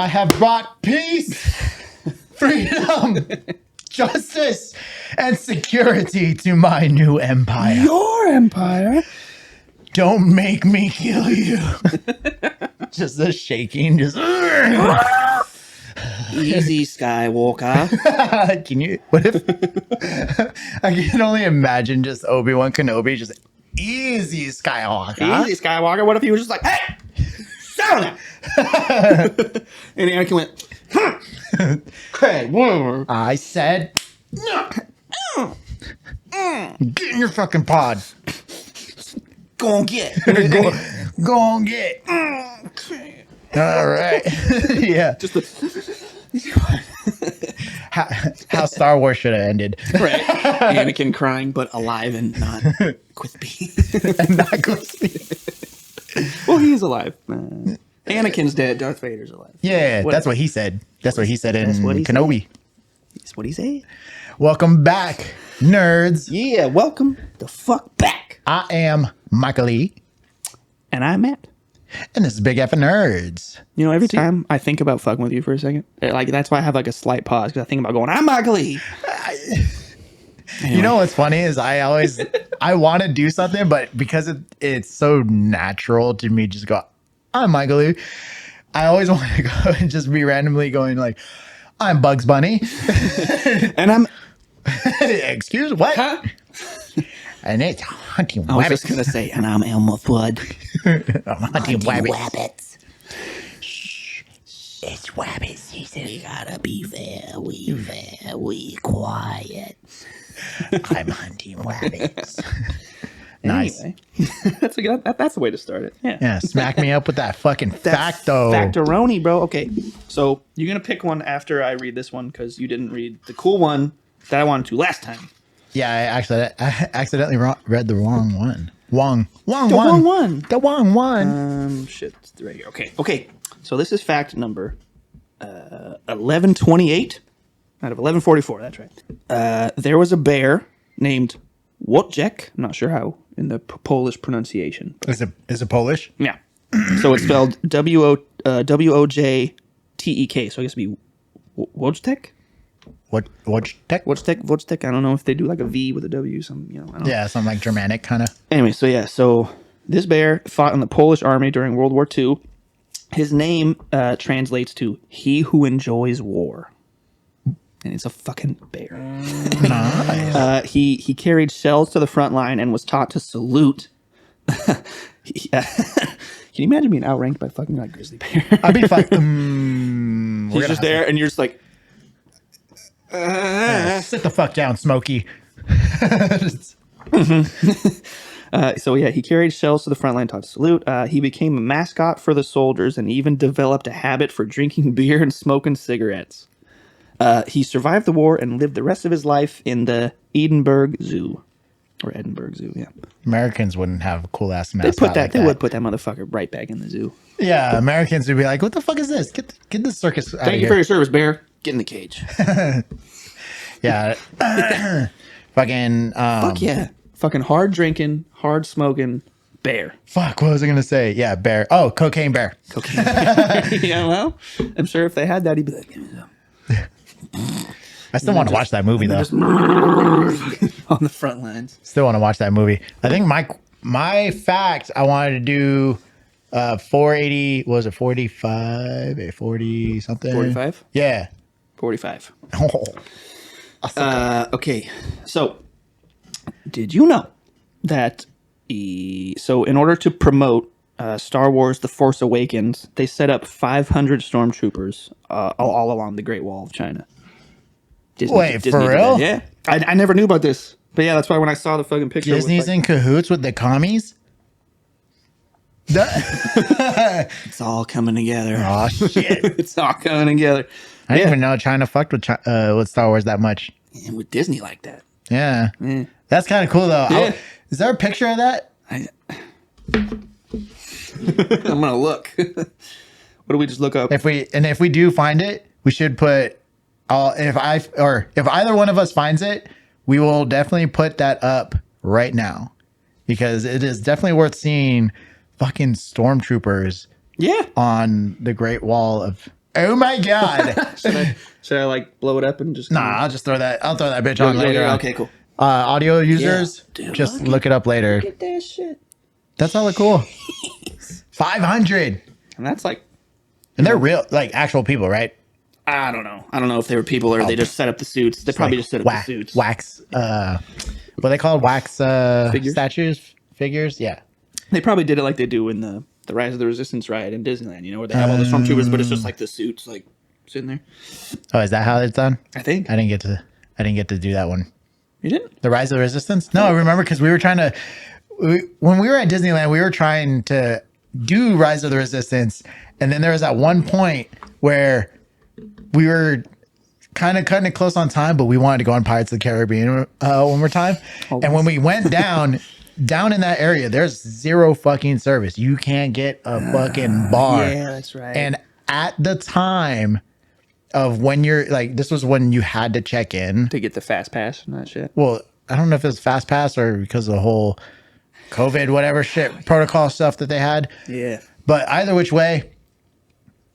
I have brought peace, freedom, justice, and security to my new empire. Your empire? Don't make me kill you. Just the shaking, just... Easy, Skywalker. Can you... What if... I can only imagine just Obi-Wan Kenobi just... Easy, Skywalker. Easy, Skywalker. What if he was just like, hey, settle down. And Anakin went, okay, whatever. I said... Get in your fucking pod. Go on, get. Go on, get. All right. Yeah. Just the... How Star Wars should have ended. Right. Anakin crying, but alive and not crispy. And not crispy. Well, he's alive. Anakin's dead. Darth Vader's alive. Yeah, Whatever. that's what he said. That's what he said in That's what he Kenobi. That's what he said. Welcome back, nerds. Yeah, welcome the fuck back. I am Michael Lee, And I'm Matt. and this is Big F and Nerds. You know, every time I think about fucking with you for a second, like that's why I have like a slight pause, because I think about going, I'm Michael Lee. Anyway. You know what's funny is I want to do something, but because it's so natural to me, just go, I'm Michael Lee. I always want to go and just be randomly going like, I'm Bugs Bunny. And I'm... Excuse what? Huh? And it's hunting I was rabbits. just going to say, and I'm Elmer Fudd. I'm hunting rabbits. Rabbits. It's rabbit season. We gotta be very quiet. I'm hunting rabbits. Nice. Anyway, that's the way to start it. Yeah. Yeah, smack me up with that fucking facto. Factoroni, bro. Okay, so you're going to pick one after I read this one, because you didn't read the cool one that I wanted to last time. Yeah, I accidentally read the wrong one. Wrong The wrong one. The wrong one. Shit, it's right here. Okay. So this is fact number 1128 out of 1144. That's right. There was a bear named Wojtek. I'm not sure how in the Polish pronunciation. Is it Polish? Yeah. So it's spelled Wojtek. So I guess it'd be Wojtek. Wojtek. I don't know if they do like a V with a W. I don't know. Yeah, something like Germanic kind of. Anyway, so this bear fought in the Polish army during World War II. His name translates to "he who enjoys war," and it's a fucking bear. Nice. He carried shells to the front line and was taught to salute. Can you imagine being outranked by fucking like grizzly bear? I'd be fucking. He's just there, and you're just like, sit the fuck down, Smokey. So yeah, he carried shells to the front line, taught to salute. He became a mascot for the soldiers and even developed a habit for drinking beer and smoking cigarettes. He survived the war and lived the rest of his life in the Edinburgh Zoo. Or Edinburgh Zoo, yeah. Americans wouldn't have a cool ass mascot. They would put that motherfucker right back in the zoo. Yeah, Americans would be like, "What the fuck is this? Get this circus out of Thank you here." for your service, bear. Get in the cage. Yeah. Fucking. Fuck yeah. Fucking hard drinking, hard smoking bear. Fuck, what was I going to say? Yeah, bear. Oh, cocaine bear. Cocaine. Yeah, well, I'm sure if they had that, he'd be like, give me some. I still want to watch that movie, though. Just on the front lines. Still want to watch that movie. I think my fact, I wanted to do 480, what was it 45? 40 something? 45? Yeah. 45. Oh. Okay, so did you know that so in order to promote Star Wars The Force Awakens, they set up 500 stormtroopers all along the Great Wall of China? Wait, for did real? that. Yeah. I never knew about this. But yeah, that's why when I saw the fucking picture. Disney's in cahoots with the commies? It's all coming together. Oh, shit. It's all coming together. I didn't even know China fucked with Star Wars that much. And with Disney like that. Yeah. Yeah. That's kind of cool, though. Yeah. Is there a picture of that? I'm gonna look. What do we just look up? If we do find it, we should put if either one of us finds it, we will definitely put that up right now, because it is definitely worth seeing fucking stormtroopers Yeah. on the Great Wall Oh my god. Should I like blow it up and just? Nah, I'll just throw that. I'll throw that bitch on later. Okay, cool. Audio users, Dude, just look it up later. Look at that shit. That's hella cool. 500, And that's like, and they're real, like actual people, right? I don't know. I don't know if they were people or they just set up the suits. They probably Like just set up the suits. Wax. What they called wax statues, figures. Yeah. They probably did it like they do in the Rise of the Resistance ride in Disneyland. You know, where they have all the stormtroopers, but it's just like the suits like sitting there. Oh, is that how it's done? I think. I didn't get to do that one. You didn't? The Rise of the Resistance? No, I remember because we were trying to, when we were at Disneyland, we were trying to do Rise of the Resistance. And then there was that one point where we were kind of cutting it close on time, but we wanted to go on Pirates of the Caribbean one more time. Always. And when we went down in that area, there's zero fucking service. You can't get a fucking bar. Yeah, that's right. And at the time of when you're like, this was when you had to check in. To get the fast pass and that shit. Well, I don't know if it was fast pass or because of the whole COVID, whatever shit protocol stuff that they had. Yeah. But either which way,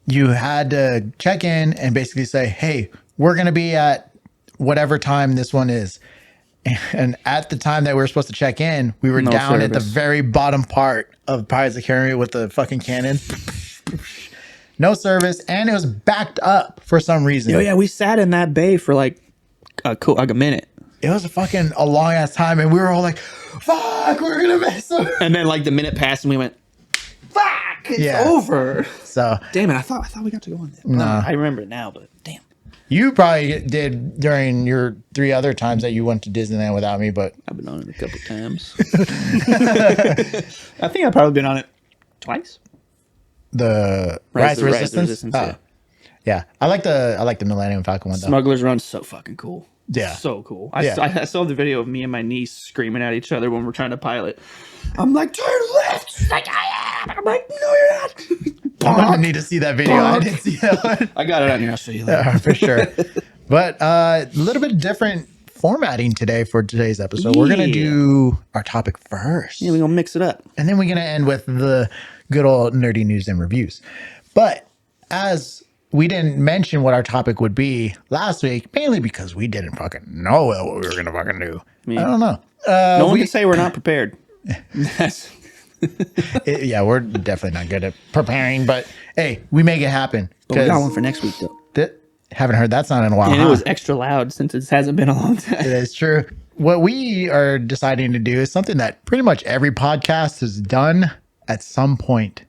you had to check in and basically say, hey, we're going to be at whatever time this one is. And at the time that we were supposed to check in, we were down at the very bottom part of Pirates of the Caribbean with the fucking cannon. No service. And it was backed up for some reason. Oh, yeah. We sat in that bay for like a minute. It was a long ass time. And we were all like, fuck, we're going to miss them. And then like the minute passed and we went, fuck, it's over. So damn it, I thought we got to go on that. No. I remember it now, but damn. You probably did during your 3 other times that you went to Disneyland without me, but I've been on it a couple times. I think I've probably been on it twice. The Rise of Resistance. Yeah. I like the Millennium Falcon one though. Smuggler's Run's so fucking cool. Yeah. So cool. Yeah. I saw the video of me and my niece screaming at each other when we're trying to pilot. I'm like, turn left. She's like, I am. I'm like, no, you're not. I'm gonna need to see that video. I didn't see that one. I got it on here. I'll show you later. For sure. But a little bit different formatting today for today's episode. We're gonna do our topic first. Yeah, we're gonna mix it up. And then we're gonna end with the good old nerdy news and reviews. But as we didn't mention what our topic would be last week, mainly because we didn't fucking know what we were going to fucking do. I don't know. No one can say we're not prepared. Yeah, we're definitely not good at preparing, but hey, we make it happen. But we got one for next week, though. Haven't heard that song in a while. And it was extra loud since it hasn't been a long time. It is true. What we are deciding to do is something that pretty much every podcast has done at some point,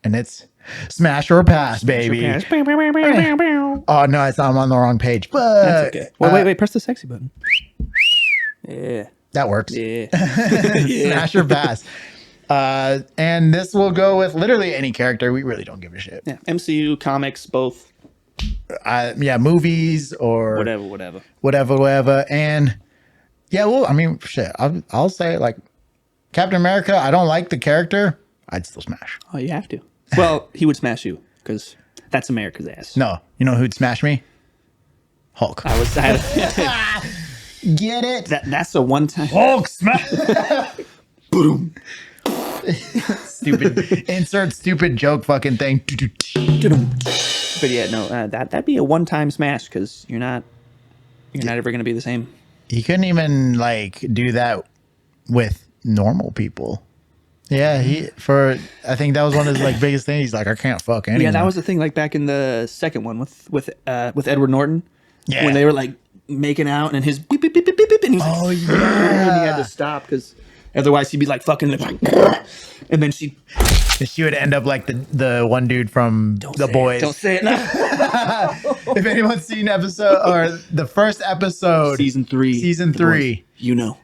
and it's Smash or Pass, baby. Oh no, I'm on the wrong page. But that's okay. Wait, press the sexy button. Yeah. That works. Yeah. Smash or Pass. And this will go with literally any character. We really don't give a shit. Yeah. MCU, comics, both. Yeah, movies or whatever. And yeah, well, I mean, shit. I'll say like Captain America. I don't like the character. I'd still smash. Oh, you have to. Well, he would smash you because that's America's ass. No, you know who'd smash me? Hulk. Get it? That's a one-time. Hulk smash. Boom. Stupid. Insert stupid joke fucking thing. But yeah, no, that'd be a one-time smash because you're not ever gonna be the same. You couldn't even like do that with normal people. Yeah, I think that was one of his like biggest things. He's like, I can't fuck anyone. Yeah, that was the thing. Like back in the second one with Edward Norton, yeah, when they were like making out and his beep beep beep beep beep, and he was like, oh yeah, and he had to stop because otherwise he'd be like fucking, and then she would end up like the one dude from The Boys. Don't say it now. If anyone's seen episode or the first episode, season 3, you know,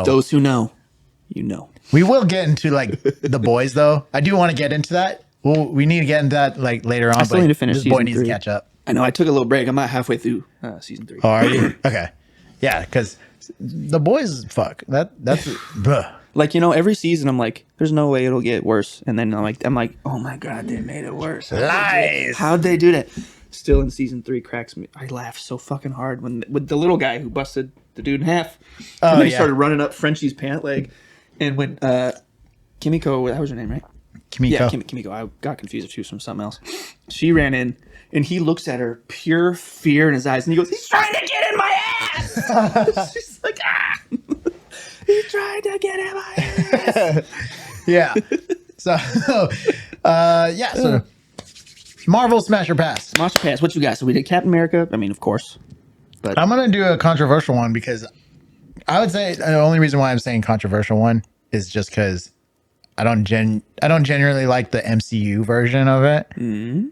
those who know, you know. We will get into like The Boys though. I do want to get into that. Well, we need to get into that like later on. I still need to finish this boy season needs 3. to catch up. I know. I took a little break. I'm not halfway through season 3. Oh, are you? Okay. Yeah, because The Boys, fuck. That's bruh. Like, you know, every season I'm like, there's no way it'll get worse. And then I'm like, oh my God, they made it worse. Lies. How'd they do that? Still in season 3 cracks me. I laughed so fucking hard with the little guy who busted the dude in half. And then he started running up Frenchie's pant leg. And when Kimiko, that was her name, right? Kimiko. Yeah, Kimiko. I got confused if she was from something else. She ran in, and he looks at her, pure fear in his eyes, and he goes, "He's trying to get in my ass!" She's like, "Ah! He's trying to get in my ass!" Yeah. So, so Marvel Smash or Pass. Smash or Pass, what you got? So we did Captain America. I mean, of course. But I'm going to do a controversial one because I would say the only reason why I'm saying controversial one is just because I don't genuinely like the MCU version of it. Mm-hmm.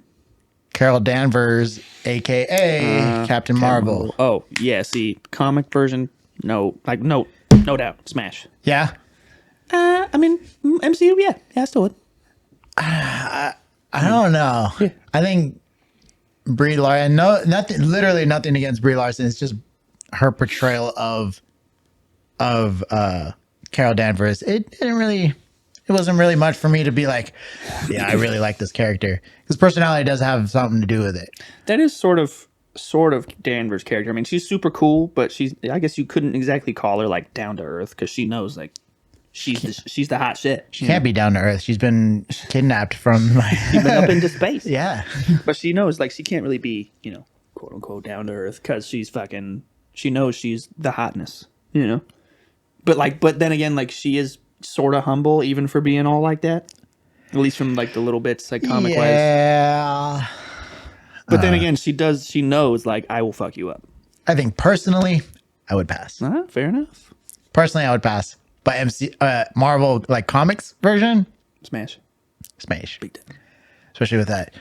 Carol Danvers, aka Captain Marvel. Oh, yeah. See, comic version, no doubt. Smash. Yeah. I mean, MCU, yeah. I still would. I don't know. Yeah. I think Brie Larson, literally nothing against Brie Larson. It's just her portrayal of Carol Danvers. It wasn't really much for me to be like, yeah, I really like this character. Because personality does have something to do with it. That is sort of Danvers' character. I mean, she's super cool, but I guess you couldn't exactly call her like down to earth because she knows like she's the hot shit. She can't be down to earth. She's been kidnapped from like she's been up into space. Yeah. But she knows like she can't really be, quote unquote down to earth because she knows she's the hotness, But then again, like she is sort of humble even for being all like that. At least from like the little bits like comic wise. Yeah. But then again, she knows like I will fuck you up. I think personally, I would pass. Fair enough. Personally, I would pass. But Marvel like comics version, Smash. Big time. Especially with that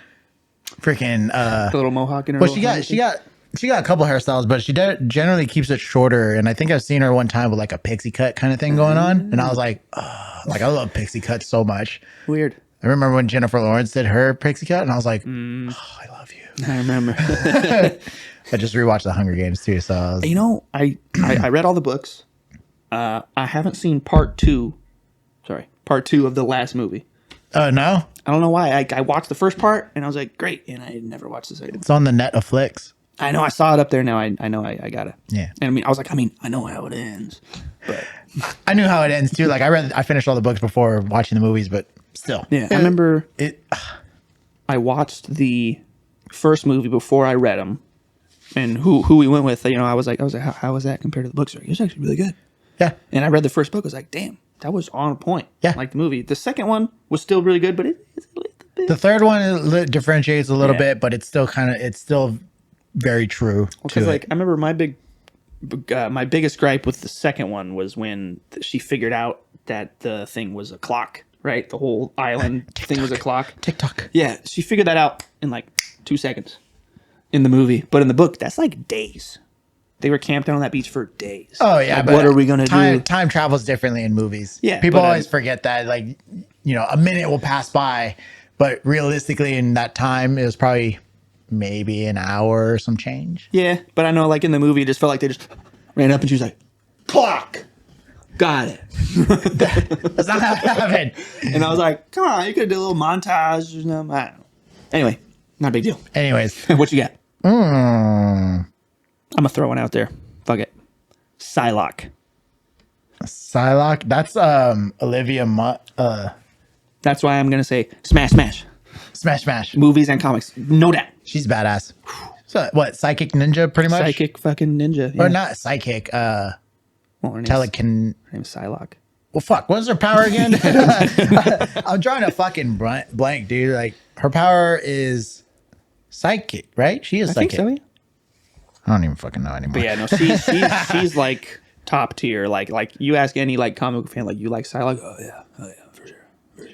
freaking the little mohawk in her. Well, she got a couple hairstyles, but she generally keeps it shorter. And I think I've seen her one time with like a pixie cut kind of thing going on, and I was like, oh, like I love pixie cuts so much. Weird. I remember when Jennifer Lawrence did her pixie cut, and I was like, oh, I love you. I remember. I just rewatched The Hunger Games too, so I read all the books. I haven't seen part two of the last movie. Oh, no? I don't know why. I watched the first part and I was like, great. And I never watched the second. It's on the Netflix. I know. I saw it up there now. I know I got it. Yeah. And I know how it ends. But I knew how it ends too. Like I finished all the books before watching the movies, but still. Yeah. I remember I watched the first movie before I read them. And who we went with, I was like, how was that compared to the books? It was actually really good. Yeah. And I read the first book. I was like, damn, that was on point. Yeah. Like the movie. The second one was still really good, but it's a little bit. The third one differentiates a little bit, but it's still very true. Because like I remember my biggest gripe with the second one was when she figured out that the thing was a clock, right? The whole island thing was a clock. TikTok. Yeah, she figured that out in like 2 seconds in the movie, but in the book, that's like days. They were camped out on that beach for days. Oh yeah, like, but what are we gonna do? Time travels differently in movies. Yeah, people always forget that. Like, a minute will pass by, but realistically, in that time, it was probably maybe an hour or some change. Yeah, but I know, like in the movie, it just felt like they just ran up and she was like, "Clock, got it." That's not how it happened. And I was like, "Come on, you could do a little montage or something." I don't know. Anyway, not a big deal. Anyways, what you got? I'm gonna throw one out there. Fuck it. Psylocke. Psylocke? That's Olivia That's why I'm gonna say smash. Smash. Movies and comics. No doubt. She's badass. So what, psychic ninja pretty much? Psychic fucking ninja. Yeah. Or not psychic, Her name's Psylocke. Well, fuck, what's her power again? I'm drawing a fucking blank, dude. Like, her power is psychic, right? She is psychic. I think so, yeah. I don't even fucking know anymore. But yeah, no, she's like top tier. Like you ask any like comic book fan, like you like Psylocke? Oh yeah, for sure.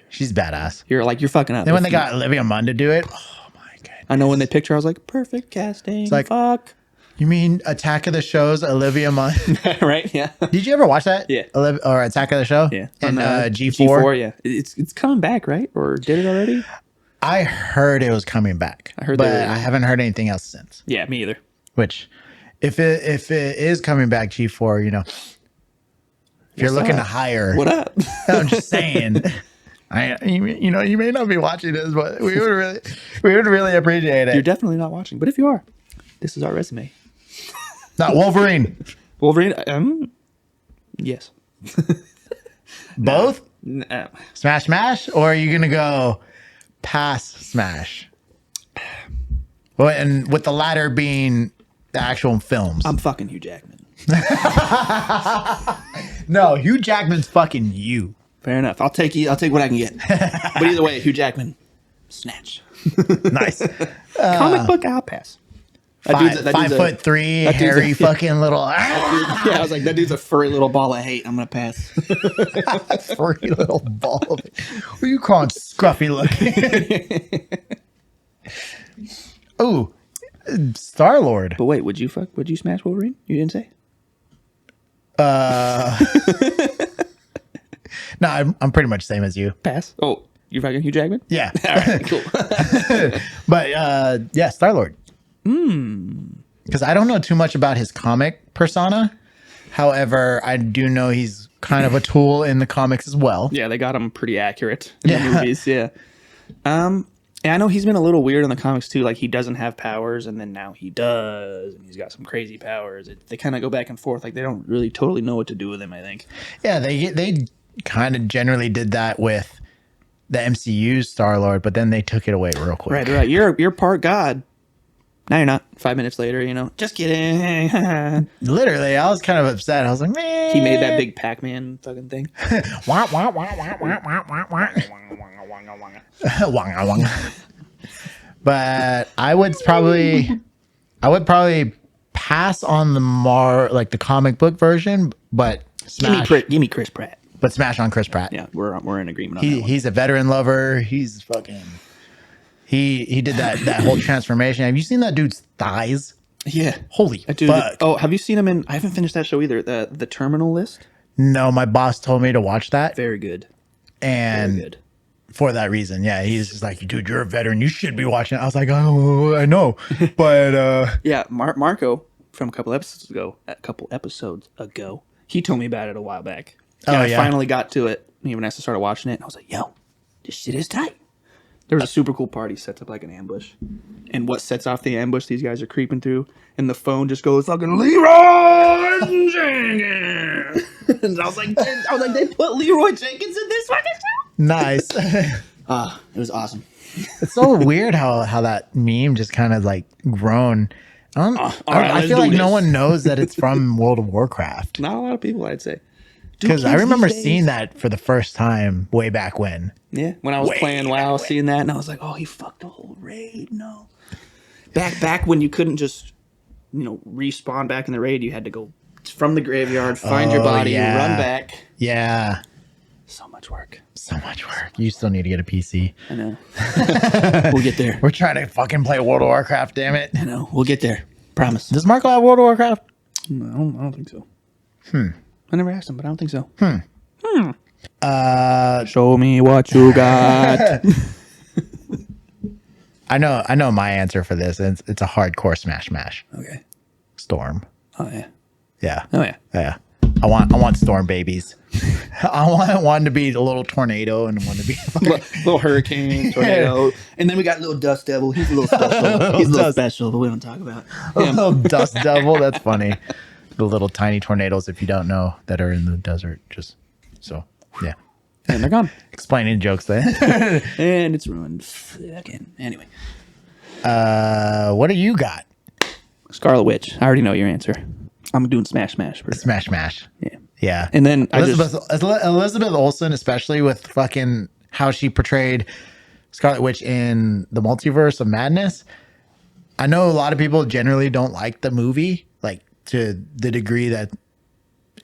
She's badass. You're fucking up. Then when they got Olivia Munn to do it, oh my god. I know when they picked her, I was like, perfect casting. It's like, fuck. You mean Attack of the Show's Olivia Munn? Right? Yeah. Did you ever watch that? Yeah. Or Attack of the Show? Yeah. And G4? G4, yeah. It's coming back, right? Or did it already? I heard it was coming back. But I haven't heard anything else since. Yeah, me either. Which, if it is coming back, G4, if you're looking to hire, what up? I'm just saying. You may not be watching this, but we would really appreciate it. You're definitely not watching, but if you are, this is our resume. Not Wolverine. Wolverine? Yes. Both? Smash Smash, or are you gonna go Pass Smash? Well, and with the latter being the actual films. I'm fucking Hugh Jackman. No, Hugh Jackman's fucking you. Fair enough. I'll take what I can get. But either way, Hugh Jackman, snatch. Nice. Comic book, I'll pass. Five 5'3", hairy fucking little Yeah, I was like, that dude's a furry little ball of hate. I'm gonna pass. furry little ball of it. What are you calling scruffy looking? Oh, Star-Lord. But wait, would you smash Wolverine? You didn't say. No, I'm pretty much same as you. Pass. Oh, you're fucking Hugh Jackman? Yeah. All right, cool. But yeah, Star-Lord. Because I don't know too much about his comic persona. However, I do know he's kind of a tool in the comics as well. Yeah, they got him pretty accurate in the movies. Yeah. And I know he's been a little weird in the comics too. Like he doesn't have powers, and then now he does, and he's got some crazy powers. They kind of go back and forth. Like they don't really totally know what to do with him, I think. Yeah, they kind of generally did that with the MCU's Star-Lord, but then they took it away real quick. Right. You're part god. Now you're not. 5 minutes later, just kidding. Literally, I was kind of upset. I was like, man. He made that big Pac-Man fucking thing. Wah, wah, wah, wah, wah, wah, wah, wah. Wanga, wanga. But I would probably pass on the comic book version, but smash. Give me Chris Pratt. But smash on Chris Pratt. Yeah, we're in agreement on that one. He's a veteran lover. He's fucking. He did that whole transformation. Have you seen that dude's thighs? Yeah. Holy dude, fuck. Oh, have you seen him in? I haven't finished that show either. The Terminal List. No, my boss told me to watch that. Very good. And Very good. for that reason, yeah, he's just like, dude, you're a veteran. You should be watching it. I was like, oh, I know, but yeah, Marco from a couple episodes ago, he told me about it a while back. And I finally got to it. Me and Vanessa started watching it, and I was like, yo, this shit is tight. There was a super cool party sets up like an ambush. And what sets off the ambush, these guys are creeping through, and the phone just goes fucking Leroy Jenkins. And I was like, they put Leroy Jenkins in this fucking show? Nice. It was awesome. It's so weird how that meme just kind of like grown. I feel like no one knows that it's from World of Warcraft. Not a lot of people, I'd say. Because I remember seeing that for the first time way back when. Yeah, when I was playing WoW, seeing that, and I was like, oh, he fucked the whole raid. No. Back when you couldn't just, respawn back in the raid, you had to go from the graveyard, find your body, run back. Yeah. So much work. You still need to get a PC. I know. We'll get there. We're trying to fucking play World of Warcraft, damn it. I know. We'll get there. Promise. Does Marco have World of Warcraft? No, I don't think so. I never asked him, but I don't think so. Show me what you got. I know my answer for this. It's a hardcore smash. Okay. Storm. Oh yeah. Yeah. Oh yeah. Yeah. I want storm babies. I want one to be a little tornado and one to be little hurricane, tornado, and then we got little dust devil. He's a little special. He's a little special, but we don't talk about a little dust devil. That's funny. The little tiny tornadoes, if you don't know, that are in the desert. Just so yeah. And they're gone. Explaining jokes there. And it's ruined again. Anyway. What do you got? Scarlet Witch. I already know your answer. I'm doing Smash. Smash. Yeah. Yeah. And then Elizabeth Olsen, especially with fucking how she portrayed Scarlet Witch in the Multiverse of Madness. I know a lot of people generally don't like the movie, like to the degree that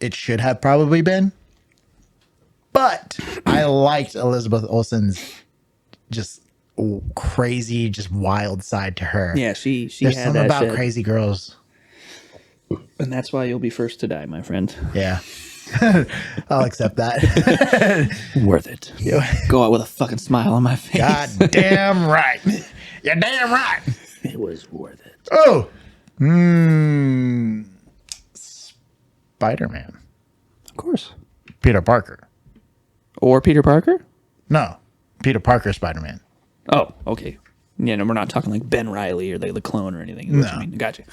it should have probably been. But I liked Elizabeth Olsen's just crazy, just wild side to her. Yeah, she There's had something that about shit. crazy girls. And that's why you'll be first to die, my friend. Yeah. I'll accept that. Worth it. Go out with a fucking smile on my face. God damn right. You're damn right. It was worth it. Oh. Spider-Man. Of course. Peter Parker. Or Peter Parker? No. Peter Parker Spider-Man. Oh, okay. Yeah, no, we're not talking like Ben Reilly or the clone or anything. No. I mean, gotcha.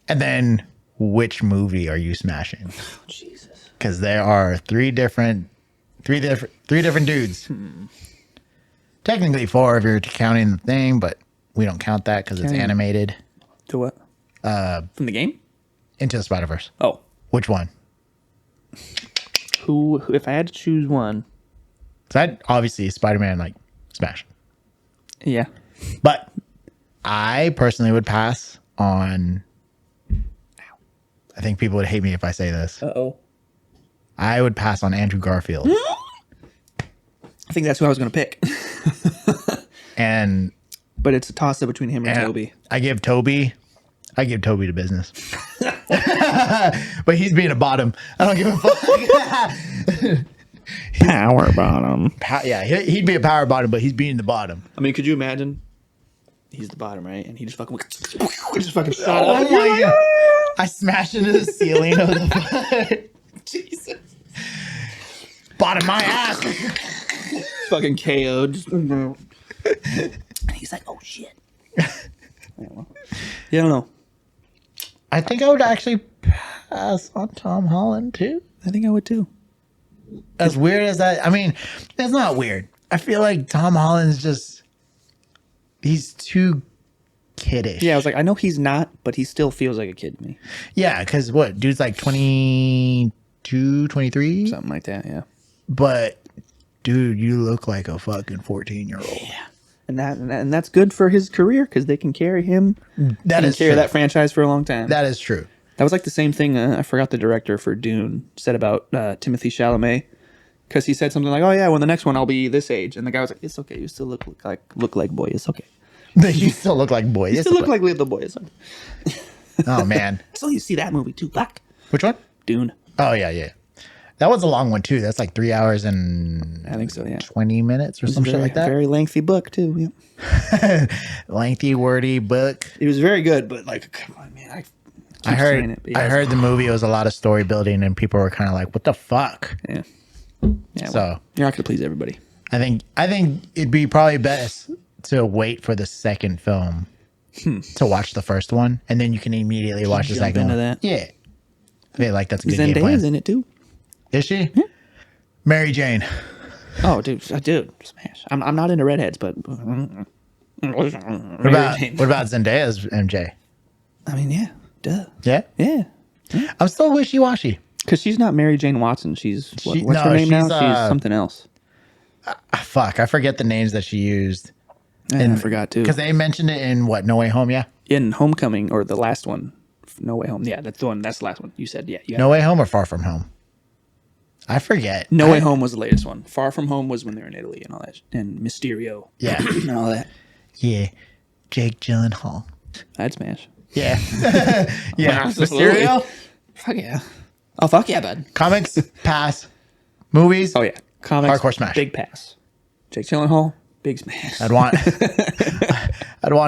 And then which movie are you smashing? Oh, Jesus. Because there are 3 different Three different dudes. Technically 4 if you're counting the thing, but we don't count that because it's Counting- animated. To what? From the game? Into the Spider-Verse. Oh. Which one? Who if I had to choose one. That obviously Spider-Man like smash. Yeah. But I personally would pass on. I think people would hate me if I say this. Uh-oh. I would pass on Andrew Garfield. I think that's who I was going to pick. and But it's a toss-up between him and Toby. I give Toby the business. But he's being a bottom. I don't give a fuck. Power bottom. Yeah, he'd be a power bottom, but he's being the bottom. I mean, could you imagine? He's the bottom, right? And he just fucking shot Oh up. my god! I smashed into the ceiling of the Jesus. bottom my ass. Fucking KO'd. And he's like, oh shit. Yeah, I don't know. I think I would actually pass on Tom Holland too. I think I would too. As weird as that, I mean, it's not weird. I feel like Tom Holland's he's too kiddish. Yeah, I was like, I know he's not, but he still feels like a kid to me. Yeah, because what? Dude's like 22, 23? Something like that, yeah. But, dude, you look like a fucking 14-year-old. Yeah. And that's good for his career because they can carry him. That is carry true. that franchise for a long time. That is true. That was like the same thing. I forgot the director for Dune said about Timothy Chalamet because he said something like, "Oh yeah, when the next one I'll be this age," and the guy was like, "It's okay. You still look like boy. It's okay. You still look like boy. You still look like little boy. It's okay." Oh man. So you see that movie too, Black Which one? Dune. Oh yeah. That was a long one too. That's like 3 hours and I think so. Yeah, 20 minutes or some shit like that. Very lengthy book too. Yeah, Lengthy, wordy book. it was very good, but like, come on, man. I heard the movie was a lot of story building, and people were kind of like, "What the fuck?" Yeah. Yeah. So Well, you're not gonna please everybody. I think it'd be probably best to wait for the second film to watch the first one, and then you can immediately watch the jump second into one. that. Yeah, I feel like that's a good game Zendaya's plan. in it too. Is she? Mary Jane. Oh, dude, smash. I'm not into redheads, but What about Zendaya's MJ? I mean, yeah, duh, Yeah, yeah. I'm still wishy washy. Because she's not Mary Jane Watson. She's what's her name now? She's something else. Fuck, I forget the names that she used And I forgot too. because they mentioned it in what No Way Home. Yeah, In Homecoming or the last one, No Way Home. Yeah, that's the one. That's the last one. You said, yeah. No Way Home or Far From Home. I forget. No Way Home was the latest one. Far From Home was when they were in Italy and all that, and Mysterio. Yeah. and all that. Yeah, Jake Gyllenhaal. I'd smash. Yeah, yeah. Absolutely. Mysterio. Fuck yeah. Oh fuck yeah, bud. Comics pass. Movies. Oh yeah. Comics. Hardcore smash. Big pass. Jake Gyllenhaal. Big smash. I'd want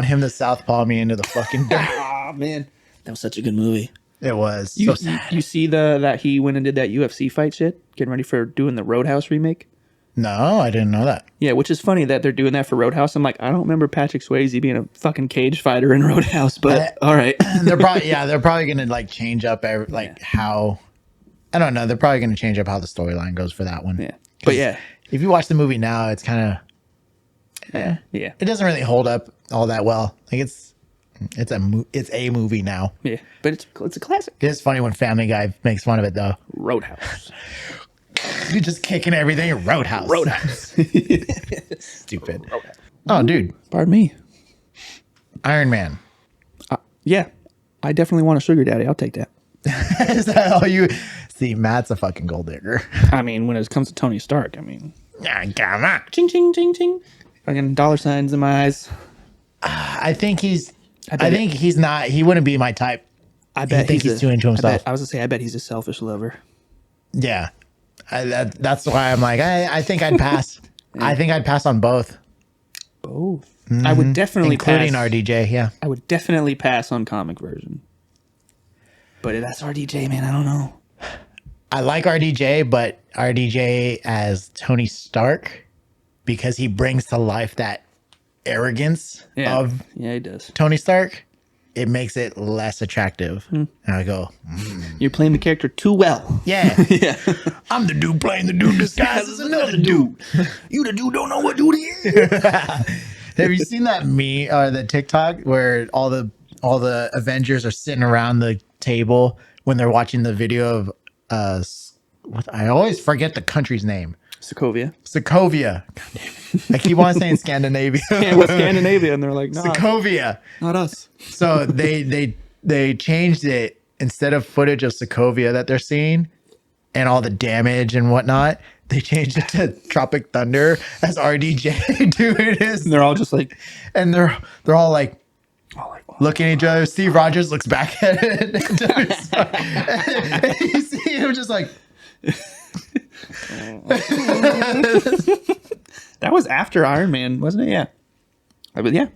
him to southpaw me into the fucking dirt. Oh man, that was such a good movie. It was You, so sad. you see that he went and did that UFC fight shit, getting ready for doing the Roadhouse remake. No, I didn't know that. Yeah, which is funny that they're doing that for Roadhouse. I'm like, I don't remember Patrick Swayze being a fucking cage fighter in Roadhouse, but all right. They're probably gonna like change up how. I don't know. They're probably gonna change up how the storyline goes for that one. Yeah, but yeah, If you watch the movie now, it's kind of. yeah. It doesn't really hold up all that well. Like it's a movie now. Yeah, but it's a classic. It is funny when Family Guy makes fun of it though. Roadhouse. You're just kicking everything. Roadhouse. Stupid. Roadhouse. Oh, dude. Pardon me. Iron Man. Yeah, I definitely want a sugar daddy. I'll take that. Is that all you see? Matt's a fucking gold digger. I mean, when it comes to Tony Stark, I mean, Yeah, come on. ching ching ching ching. Fucking dollar signs in my eyes. I think he's bet he's not. He wouldn't be my type. I bet think he's too into himself. I was gonna say, I bet he's a selfish lover. Yeah, that's why I'm like, I think I'd pass. I think I'd pass on both, Both. I would definitely including pass. RDJ. Yeah, I would definitely pass on comic version. But that's RDJ, man. I don't know. I like RDJ, but RDJ as Tony Stark because he brings to life that arrogance Yeah, of yeah, he does. Tony Stark. it makes it less attractive. And I go, You're playing the character too well. yeah, Yeah. I'm the dude playing the dude disguised as another dude. You the dude don't know what dude he is. Have you seen that meme or the TikTok where all the Avengers are sitting around the table when they're watching the video of what I always forget the country's name. Sokovia. Sokovia. God damn it. I keep on saying Scandinavia. Yeah, with Scandinavia, and they're like, no, Sokovia. not us. So they changed it instead of footage of Sokovia that they're seeing and all the damage and whatnot. They changed it to Tropic Thunder as RDJ doing his. And they're all just like, And they're all like looking at each other. Steve Rogers looks back at it. And you see him just like. that was after Iron Man, wasn't it? Yeah. I believe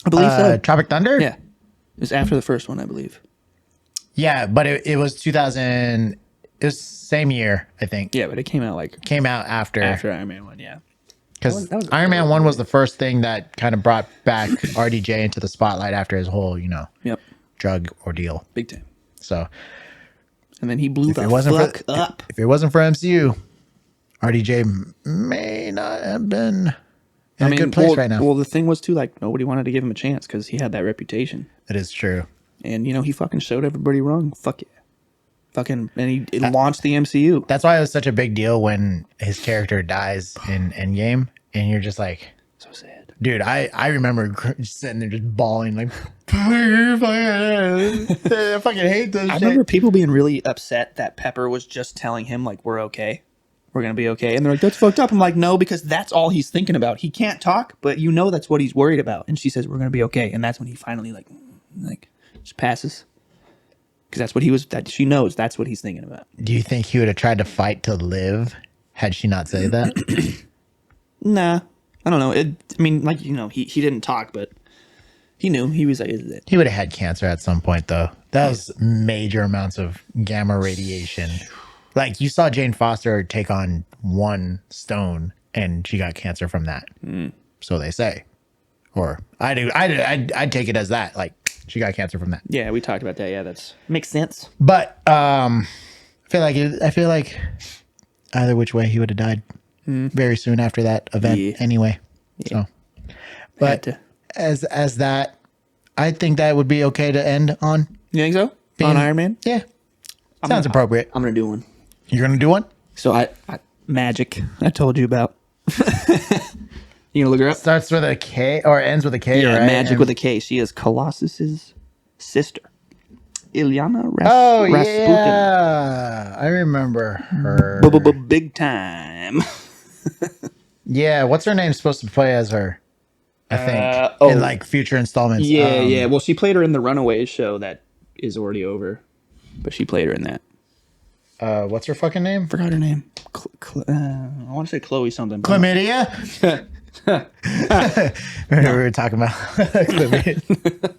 so. Tropic Thunder? Yeah. It was after the first one, I believe. Yeah, but it was 2000. It was same year, I think. Yeah, but it came out like Came out after Iron Man 1, yeah. because that was Iron Man 1 was the first thing that kind of brought back RDJ into the spotlight after his whole, Yep. drug ordeal. Big time. So And then he blew the fuck up. if it wasn't for MCU, RDJ may not have been in a good place right now. Well, the thing was too, like, nobody wanted to give him a chance because he had that reputation. It is true. And he fucking showed everybody wrong. Fuck yeah. Fucking, and he launched the MCU. That's why it was such a big deal when his character dies in Endgame, and you're just like, So sad. dude, I remember just sitting there just bawling like, I fucking hate this I shit. remember people being really upset that Pepper was just telling him, like, we're okay. We're going to be okay. And they're like, that's fucked up. I'm like, no, because that's all he's thinking about. He can't talk, but that's what he's worried about. And she says, we're going to be okay. And that's when he finally, like just passes. Because that's what she knows. That's what he's thinking about. Do you think he would have tried to fight to live had she not said that? Nah. I don't know. He didn't talk, but he knew. He was like, He would have had cancer at some point, though. That was major amounts of gamma radiation. Like, you saw Jane Foster take on 1 stone, and she got cancer from that. So they say. Or I'd take it as that. Like, she got cancer from that. yeah, we talked about that. Yeah, makes sense. But I feel like either which way he would have died very soon after that event anyway. So, but as that, I think that would be okay to end on. You think so? On Iron Man? Yeah. Sounds appropriate. I'm going to do one. You're going to do one? So I Magic, I told you about. You gonna look her up? Starts with a K or ends with a K, Yeah, right? Magic with a K. She is Colossus's sister, Ilyana Rasputin. Yeah, I remember her. Big time. Yeah, what's her name supposed to play as her? I think in like future installments. Yeah. Well, she played her in the Runaways show that is already over, but she played her in that. What's her fucking name? Forgot her name. I want to say Chloe something. Chlamydia. We were talking about chlamydia.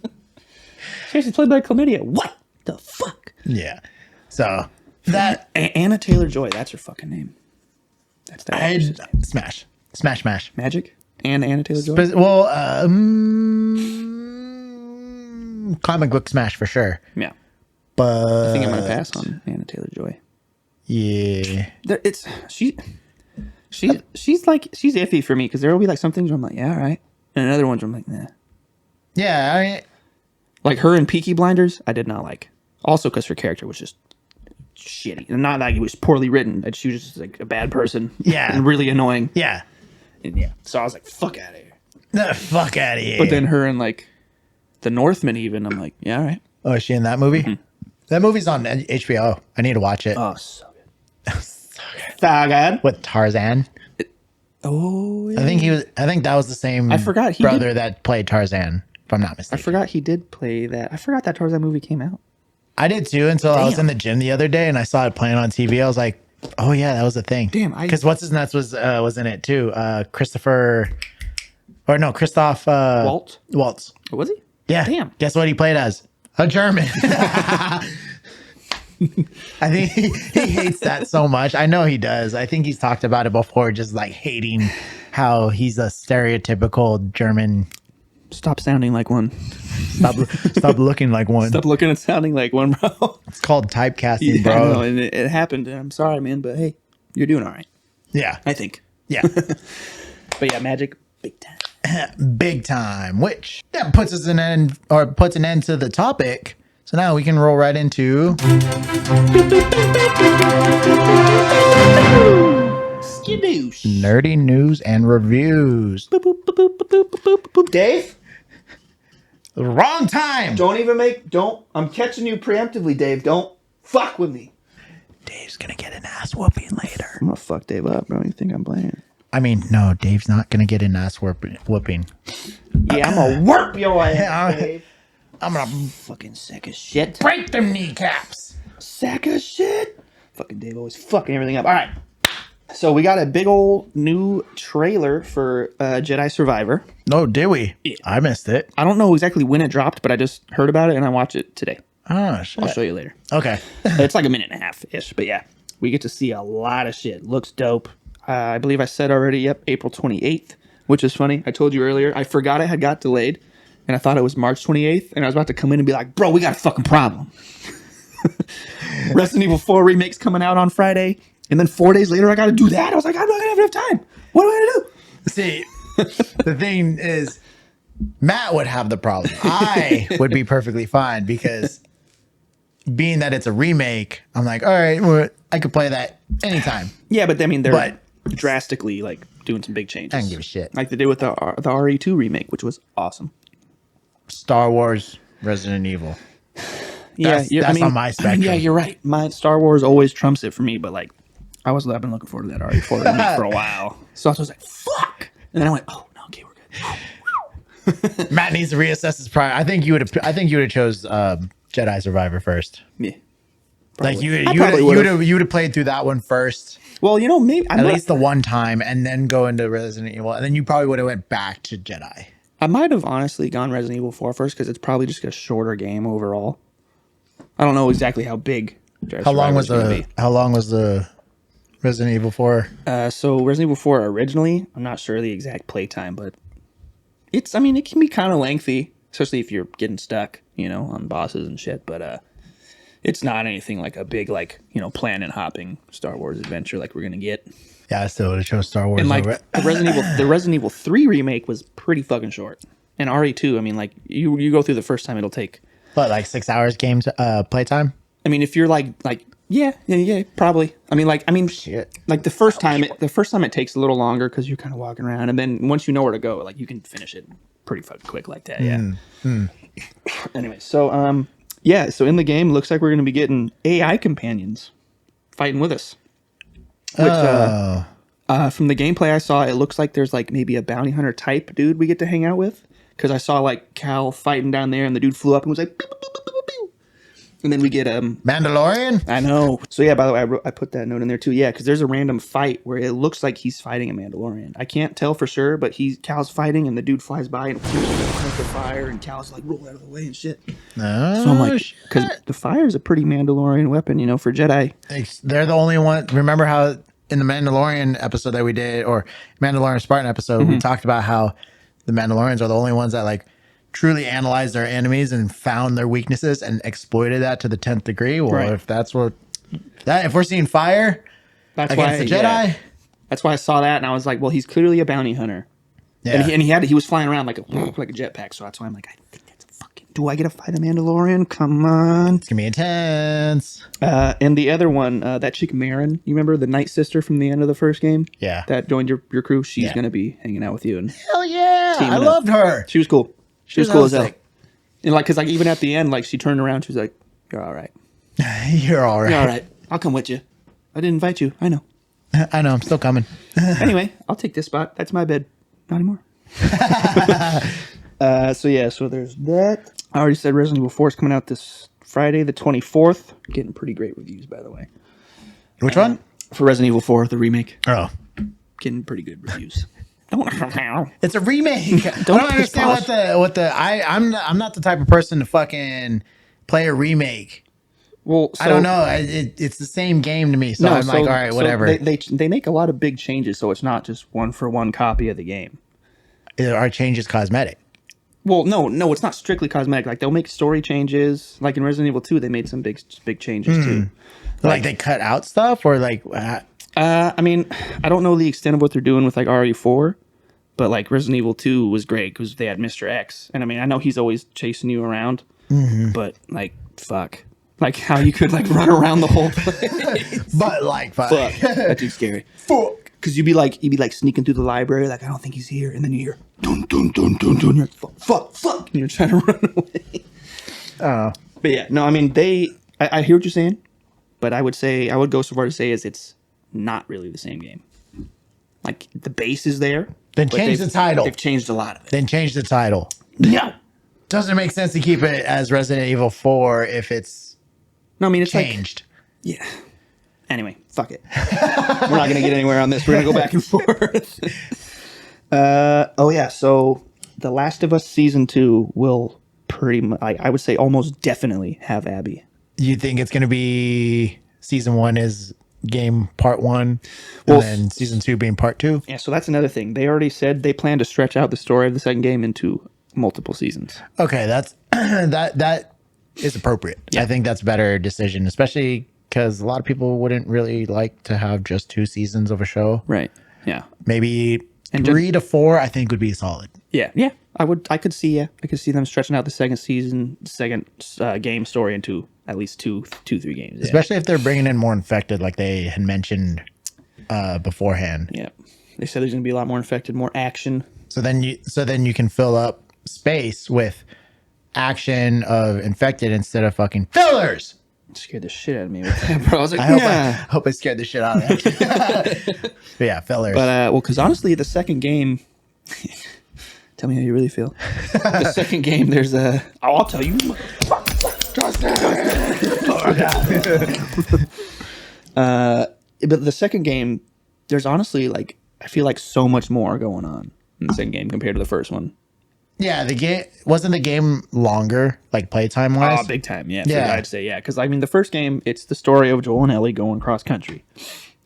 She's played by Chlamydia. What the fuck? Yeah. So that Anna Taylor-Joy. That's her fucking name. That's that. Smash. Magic and Anna Taylor-Joy. Comic book Smash for sure. Yeah. But I think I'm gonna pass on Anna Taylor-Joy. Yeah. She's iffy for me because there will be like some things where I'm like, yeah, all right, and other ones where I'm like, nah. Yeah, like her in Peaky Blinders, I did not like. Also, because her character was just shitty, and not like it was poorly written. That she was just like a bad person. Yeah, and really annoying. Yeah, and yeah. So I was like, fuck out of here. The fuck out of here. But then her in like The Northman, even I'm like, yeah, all right. Oh, is she in that movie? Mm-hmm. That movie's on HBO. I need to watch it. Oh, so good. So good. With Tarzan. Oh, yeah. I think that was the same brother that played Tarzan, if I'm not mistaken. I forgot he did play that. I forgot that Tarzan movie came out. I did too until I was in the gym the other day and I saw it playing on TV. I was like, oh yeah, that was a thing. Damn. Because What's His Nuts was in it too. Christoph Waltz. Was he? Yeah. Damn. Guess what he played as? A German. I think he hates that so much. I know he does. I think he's talked about it before, just like hating how he's a stereotypical German Stop sounding like one. Stop looking like one. Stop looking and sounding like one, bro. It's called typecasting, Yeah, bro. I know, and it happened. And I'm sorry, man, but hey, you're doing all right. Yeah. I think. Yeah. But yeah, Magic, big time. Big time. Which that puts us an end to the topic. So now we can roll right into Skidoosh. nerdy news and reviews. Boop, boop, boop, boop, boop, boop, boop, boop. Dave? Wrong time. I'm catching you preemptively, Dave. Don't fuck with me. Dave's gonna get an ass whooping later. I'm gonna fuck Dave up, bro. You think I'm playing? I mean, no, Dave's not gonna get an ass whooping. Yeah, I'm gonna warp your ass, Yeah, Dave. I'm gonna Fucking sack of shit. break them kneecaps. Sack of shit. Fucking Dave always fucking everything up. All right. So we got a big old new trailer for Jedi Survivor. No, did we? Yeah. I missed it. I don't know exactly when it dropped, but I just heard about it and I watched it today. Oh shit. I'll show you later. Okay. It's like a minute and a half-ish, but yeah. We get to see a lot of shit. Looks dope. I believe I said already, yep, April 28th, which is funny. I told you earlier, I forgot it had got delayed, and I thought it was March 28th, and I was about to come in and be like, bro, we got a fucking problem. Resident Evil 4 remake's coming out on Friday, and then 4 days later, I got to do that? I was like, I'm not going to have enough time. What do I do? See, the thing is, Matt would have the problem. I would be perfectly fine because being that it's a remake, I'm like, all right, well, I could play that anytime. Yeah, but I mean, they're But- drastically, like, doing some big changes. I don't give a shit. Like they did with the RE2 remake, which was awesome. Star Wars, Resident Evil. Yeah, That's on my spectrum. Yeah, you're right. My Star Wars always trumps it for me, but like, I've been looking forward to that RE4 remake for a while. So I was like, fuck, and then I went, oh no, okay, we're good. Matt needs to reassess his prior. I think you would have chose Jedi Survivor first. Yeah, Like probably. you I probably would have played through that one first, Well, maybe at least the one time, and then go into Resident Evil, and then you probably would have went back to Jedi. I might have honestly gone Resident Evil 4 first because it's probably just a shorter game overall. I don't know exactly how big. How long was the Resident Evil 4? So Resident Evil 4 originally, I'm not sure the exact playtime, but it can be kind of lengthy, especially if you're getting stuck, on bosses and shit. But it's not anything like a big, plan and hopping Star Wars adventure like we're gonna get. Yeah, I still would have chose Star Wars. And over it. the Resident Evil 3 remake was pretty fucking short. And RE2, you go through the first time, it'll take. What, like 6 hours games playtime? If you're yeah, probably. Shit. Like the first time it takes a little longer because you're kind of walking around, and then once you know where to go, like you can finish it pretty fucking quick like that. Yeah. Anyway, so yeah, so in the game, looks like we're gonna be getting AI companions fighting with us. Which from the gameplay I saw, it looks like there's like maybe a bounty hunter type dude we get to hang out with. Because I saw like Cal fighting down there, and the dude flew up and was like, pew, pew, pew, pew, pew. And then we get Mandalorian? I know. So yeah, by the way, I put that note in there too. Yeah, because there's a random fight where it looks like he's fighting a Mandalorian. I can't tell for sure, but Cal's fighting, and the dude flies by and the fire, and Cal's like roll out of the way and shit. No, So I'm like, because the fire is a pretty Mandalorian weapon, for Jedi. they're the only one. Remember how in the Mandalorian episode that we did, or Mandalorian Spartan episode, we talked about how the Mandalorians are the only ones that like truly analyzed their enemies and found their weaknesses and exploited that to the 10th degree. Well, Right. if we're seeing fire against the Jedi, that's why I saw that, and I was like, well, he's clearly a bounty hunter. yeah. And he was flying around like a jetpack, so that's why I'm like, I think that's a fucking. Do I get to fight a Mandalorian? Come on. It's gonna be intense. And the other one, that chick Marin, you remember the Night Sister from the end of the first game? Yeah. That joined your crew. She's Yeah. gonna be hanging out with you, and Hell yeah! Teaming I up. loved her. she was cool. She was was cool as hell. sick. And because even at the end, she turned around, she was like, "You're all right. You're all right. You're all right. I'll come with you. I didn't invite you. I know. I know. I'm still coming. Anyway, I'll take this spot. That's my bed. Not anymore." So there's that. I already said Resident Evil 4 is coming out this Friday, the 24th. Getting pretty great reviews, by the way. Which one? For Resident Evil 4, the remake. Oh, Getting pretty good reviews. it's a remake. I don't understand I'm not the type of person to fucking play a remake. Well, I don't know. It's the same game to me. So I'm like, all right, whatever. They make a lot of big changes, so it's not just one for one copy of the game. Are changes cosmetic? Well, no, it's not strictly cosmetic. Like they'll make story changes. Like in Resident Evil 2, they made some big changes too. Like they cut out stuff or like I mean, I don't know the extent of what they're doing with like RE4, but like Resident Evil 2 was great because they had Mr. X, and I mean, I know he's always chasing you around, but like fuck, like how you could like run around the whole place. but like fuck. That dude's scary. Fuck. Because you'd be like sneaking through the library, like I don't think he's here, and then you hear dun dun dun dun dun. You're like, fuck, and you're trying to run away. But yeah, no, I mean I hear what you're saying, but I would go so far to say is it's not really the same game. Like the base is there. Then change the title. They've changed a lot of it. Then change the title. No, Doesn't make sense to keep it as Resident Evil 4 if it's I mean it's changed. Like, yeah. Anyway, fuck it. We're not gonna get anywhere on this. We're gonna go back and forth. Oh yeah, so The Last of Us Season 2 will pretty much, I would say almost definitely have Abby. You think it's going to be season 1 is game part 1 and Well, then season 2 being part 2? Yeah, so that's another thing. They already said they plan to stretch out the story of the second game into multiple seasons. Okay, that's that is appropriate. Yeah. I think that's a better decision, especially because a lot of people wouldn't really like to have just 2 seasons of a show. Right. Yeah. Maybe And 3 to 4 I think would be solid. Yeah. Yeah. I could see them stretching out the second game story into at least 2-3 games. Yeah. Especially if they're bringing in more infected like they had mentioned beforehand. Yeah. They said there's going to be a lot more infected, more action. So then you can fill up space with action of infected instead of fucking fillers. It scared the shit out of me with that, bro. I was like, I hope I scared the shit out of it. But yeah, fillers. But because honestly, the second game. Tell me how you really feel. The second game, there's a. Oh, I'll tell you. But the second game, there's honestly like I feel like so much more going on in the second game compared to the first one. Yeah, the game wasn't the game longer, like playtime wise. Oh, big time, yeah. Yeah. I'd say yeah, because I mean the first game, it's the story of Joel and Ellie going cross country.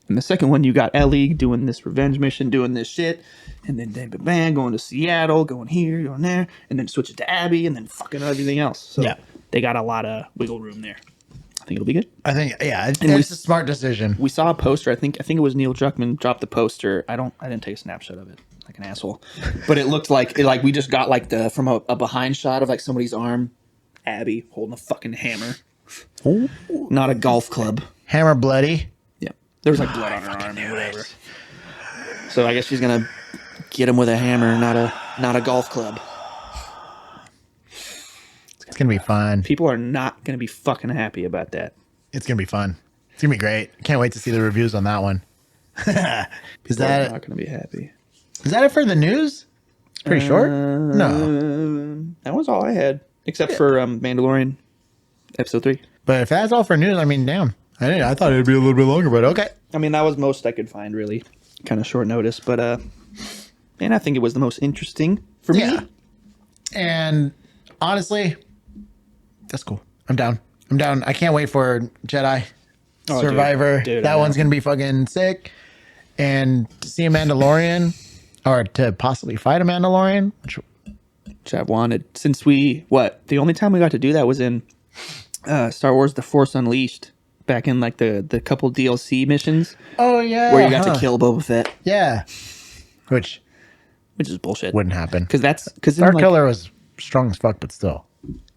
And the second one, you got Ellie doing this revenge mission, doing this shit, and then bang, bang, bang, going to Seattle, going here, going there, and then switch it to Abby, and then fucking everything else. So Yeah. they got a lot of wiggle room there. I think it'll be good. I think it's we- a smart decision. We saw a poster. I think it was Neil Druckmann dropped the poster. I didn't take a snapshot of it like an asshole, but it looked like we just got like from a behind shot of like somebody's arm, Abby holding a fucking hammer, not a golf club. Hammer bloody. Yep, there was like blood on her arm or whatever. So I guess she's gonna get him with a hammer, not a golf club. It's gonna be fun. People are not gonna be fucking happy about that. It's gonna be fun. It's gonna be great. Can't wait to see the reviews on that one. Is People are that not gonna be happy? it for the news? It's pretty short. No, That was all I had, except for Mandalorian episode 3. but if that's all for news, I mean, damn. I thought it'd be a little bit longer, but okay. I mean, that was most I could find, really. Kind of short notice, but man, I think it was the most interesting for me. Yeah. And honestly, that's cool. I'm down. I can't wait for Jedi Survivor. Dude, that one's gonna be fucking sick. And to see a Mandalorian, or to possibly fight a Mandalorian, Which I've wanted since the only time we got to do that was in Star Wars: The Force Unleashed, back in like the couple DLC missions oh yeah, where you got to kill Boba Fett, yeah, which which is bullshit. wouldn't happen Because Dark Killer was strong as fuck, but still.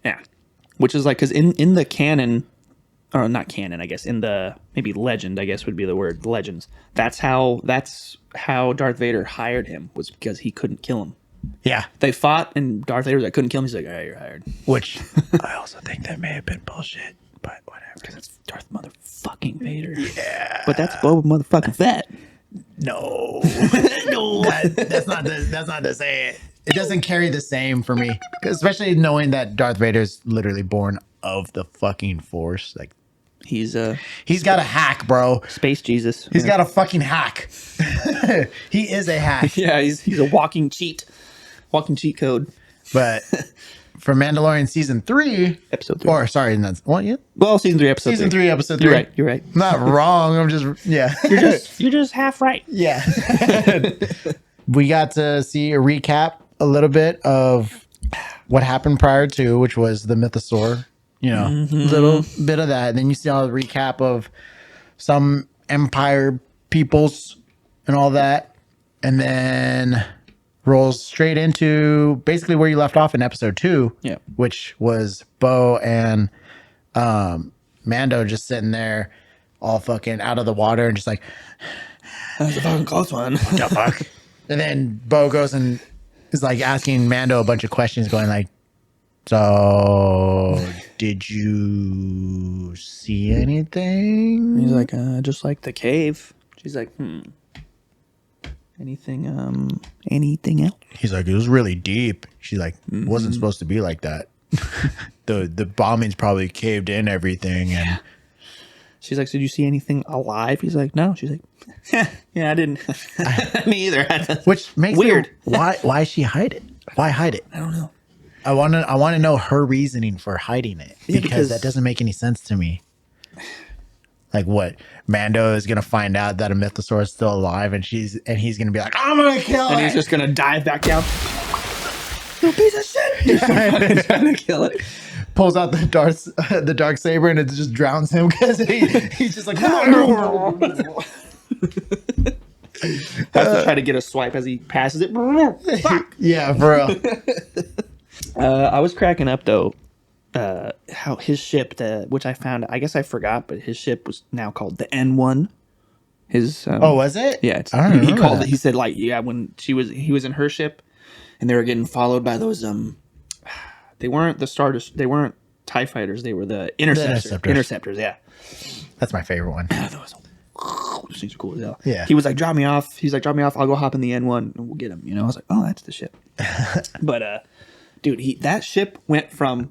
Yeah. Which is like, because in the canon, or not canon, I guess, in the, maybe legend, I guess would be the word, legends. That's how Darth Vader hired him, was because he couldn't kill him. Yeah, They fought, and Darth Vader was like, couldn't kill him. He's like, all right, you're hired. which I also think that may have been bullshit, but whatever. Because it's Darth motherfucking Vader. Yeah. But that's Boba motherfucking Fett. No, no, that's not to say it. It doesn't carry the same for me, especially knowing that Darth Vader's literally born of the fucking Force. Like He's he's got a hack, bro. Space Jesus. He's got a fucking hack. He is a hack. Yeah, he's a walking cheat code. But for Mandalorian season 3, Episode 3. or sorry, that's what? Yeah, Well, season 3, episode 3. season 3, episode 3. You're right. Not wrong. I'm just yeah. You're just half right. Yeah. We got to see a recap a little bit of what happened prior to, which was the mythosaur, little bit of that. And then you see all the recap of some empire peoples and all that. And then rolls straight into basically where you left off in episode 2, Yeah. which was Bo and Mando just sitting there all fucking out of the water and just like, That was a fucking close one. what the fuck? And then Bo goes and is like asking Mando a bunch of questions, going like, so did you see anything? He's like, just like the cave. She's like, anything else? He's like, it was really deep. She's like, it wasn't supposed to be like that. The bombings probably caved in everything. And She's like, so did you see anything alive? He's like, no. She's like, yeah, I didn't. Me either. which makes Weird. Why she hide it? Why hide it? I don't know. I want to know her reasoning for hiding it, Yeah, because that doesn't make any sense to me. Like, what, Mando is gonna find out that a mythosaur is still alive, and he's gonna be like, I'm gonna kill And it. he's just gonna dive back down. You piece of shit! He's fucking trying to kill it. Pulls out the dark saber, and it just drowns him because he's just like, Has to try to get a swipe as he passes it. Fuck. yeah, for real. I was cracking up though. How his ship, which I found, I guess I forgot, but his ship was now called the N1. His Oh, was it? yeah, I don't he remember called that. it. He said like, yeah, when he was in her ship, and they were getting followed by those they weren't the Stardust, they weren't TIE fighters, they were the Interceptors. Interceptors. Yeah, That's my favorite one. those things are cool as hell. Yeah. He was like, drop me off. He's like, drop me off. I'll go hop in the N1 and we'll get him. You know, I was like, oh, that's the ship. But dude, that ship went from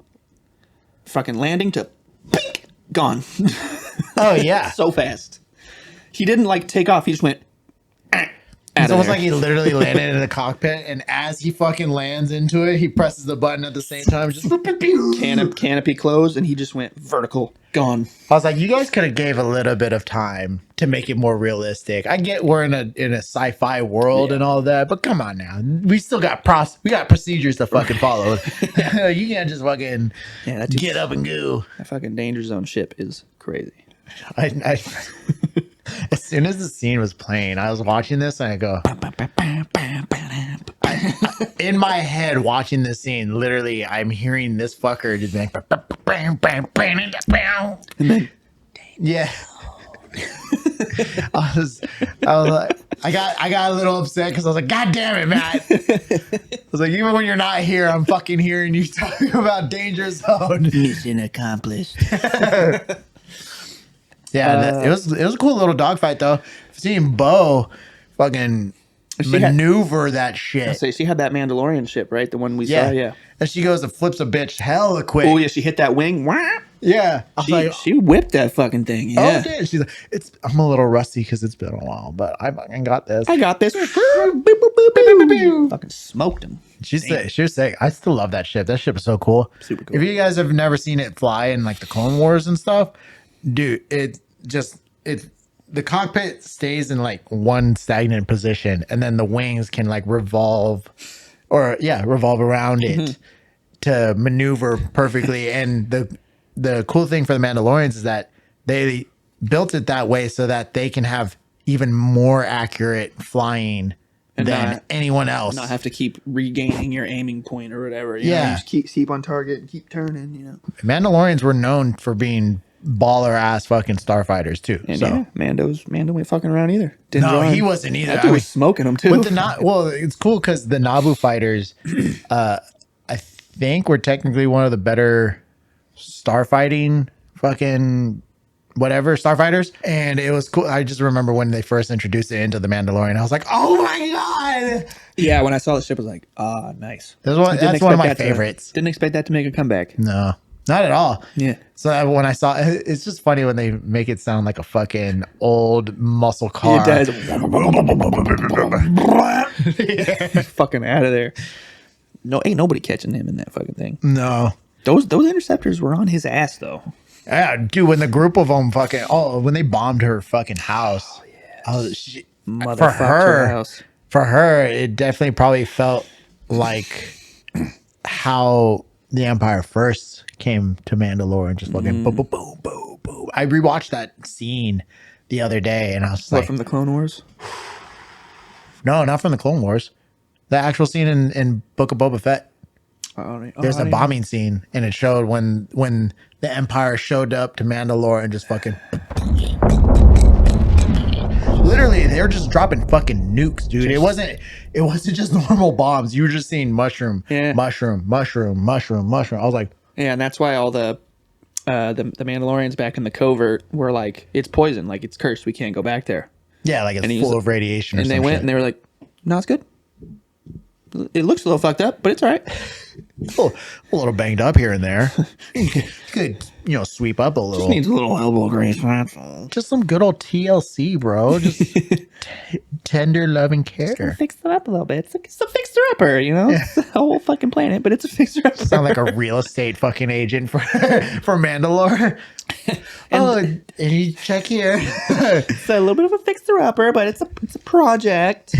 fucking landing to pink, gone. Oh yeah. So fast. He didn't like take off. He just went. It's almost like he literally landed in the cockpit, and as he fucking lands into it, he presses the button at the same time. Just canopy closed, and he just went vertical, gone. I was like, you guys could have gave a little bit of time to make it more realistic. I get we're in a sci-fi world and all that, but come on now, we still got procedures to fucking follow. You can't just fucking Yeah, get up and go. That fucking danger zone ship is crazy. I as soon as the scene was playing, I was watching this and I go, in my head watching this scene, literally I'm hearing this fucker just being And then yeah. I was like, I got a little upset because I was like, God damn it, Matt. I was like, even when you're not here, I'm fucking hearing you talking about danger zone. mission accomplished. Yeah, it was a cool little dogfight though. Seeing Bo fucking She maneuver that shit. So she had that Mandalorian ship, right? The one we saw. Yeah. And she goes and flips a bitch hella quick. Oh yeah, she hit that wing. Wah! Yeah. I was like, She whipped that fucking thing. Yeah. oh, damn. She's like, I'm a little rusty because it's been a while, but I fucking got this. I got this. Boop, boop, boop, boop, boop. Fucking smoked him. She was sick. I still love that ship. That ship is so cool. Super cool. If you guys have never seen it fly in like the Clone Wars and stuff, dude, the cockpit stays in like one stagnant position, and then the wings can like revolve around it to maneuver perfectly. And the cool thing for the Mandalorians is that they built it that way so that they can have even more accurate flying than anyone else. Not have to keep regaining your aiming point or whatever. You know, you just keep on target and keep turning. You know, Mandalorians were known for being baller ass fucking starfighters too. And so yeah, Mando ain't fucking around either. Didn't no, join. he wasn't either. That dude was smoking them too. With well, it's cool because the Naboo fighters, I think, were technically one of the better starfighting fucking whatever starfighters, and it was cool. I just remember when they first introduced it into the Mandalorian, I was like, oh my god. Yeah, when I saw the ship, I was like, nice. That's one of my favorites. Didn't expect that to make a comeback. No, not at all. Yeah. So when I saw it, it's just funny when they make it sound like a fucking old muscle car. It does. Fucking out of there. No, ain't nobody catching him in that fucking thing. No. Those interceptors were on his ass though. Yeah, dude, when the group of them when they bombed her fucking house. Oh, yeah. Motherfucker house. For her, it definitely probably felt like how the Empire first came to Mandalore and just fucking boom, boom, boom, boom, boom. I rewatched that scene the other day, and I was just What, like, from the Clone Wars? no, not from the Clone Wars. The actual scene in Book of Boba Fett. There's a bombing scene, and it showed when the Empire showed up to Mandalore and just fucking. Literally, they were just dropping fucking nukes, dude. It wasn't just normal bombs. You were just seeing mushroom, Yeah. mushroom, mushroom, mushroom, mushroom. I was like, Yeah, and that's why all the Mandalorians back in the covert were like, it's poison, like it's cursed. We can't go back there. yeah, like it's And full of radiation. And they went and they were like, no, it's good. It looks a little fucked up, but it's all right. a little banged up here and there. Could sweep up a little. Needs a little elbow grease. Just some good old TLC, bro. Just tender loving care. Fix it up a little bit. It's a fixer-upper, you know? It's the whole fucking planet, but it's a fixer-upper. Sound like a real estate fucking agent for Mandalore. And you check here. It's a little bit of a fixer-upper, but it's a project.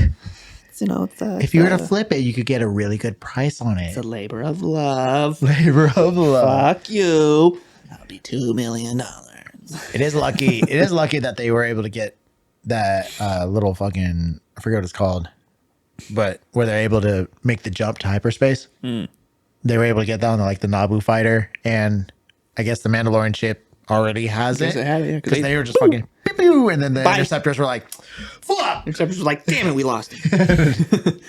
It's, if you were to flip it, you could get a really good price on it. It's a labor of love. Labor of love. Fuck you. That'll be $2 million. It is lucky. It is lucky that they were able to get that little fucking, I forget what it's called, but where they're able to make the jump to hyperspace. They were able to get that on the Naboo fighter, and I guess the Mandalorian ship already has it. Because they were just fucking pew, pew, and then the interceptors were like, fuck. Interceptors were like, damn it, we lost it.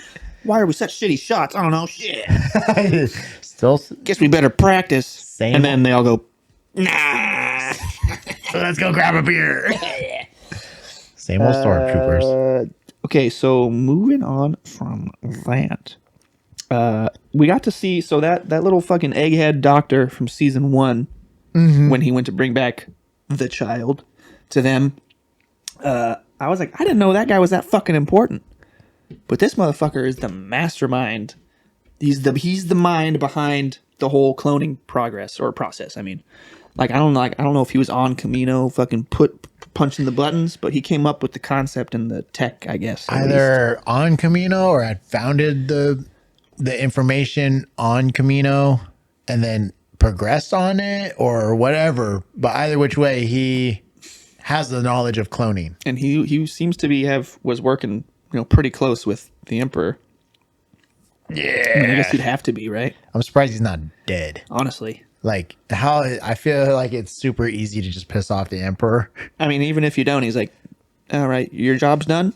Why are we such shitty shots? I don't know. Shit. Still, Guess we better practice. Same. And then they all go, nah. Let's go grab a beer. Same old stormtroopers. Okay, so moving on from that. We got to see, so that little fucking egghead doctor from season 1, when he went to bring back the child to them, I was like, I didn't know that guy was that fucking important. But this motherfucker is the mastermind. He's the mind behind the whole cloning process. I mean, I don't know if he was on Camino fucking punching the buttons, but he came up with the concept and the tech, I guess. Either on Camino or had founded the information on Camino and then progressed on it or whatever. But either which way, he has the knowledge of cloning. And he seems to was working, pretty close with the Emperor. Yeah. I mean, I guess he'd have to be, right? I'm surprised he's not dead. Honestly. Like, how I feel like it's super easy to just piss off the Emperor. I mean, even if you don't, he's like, all right, your job's done.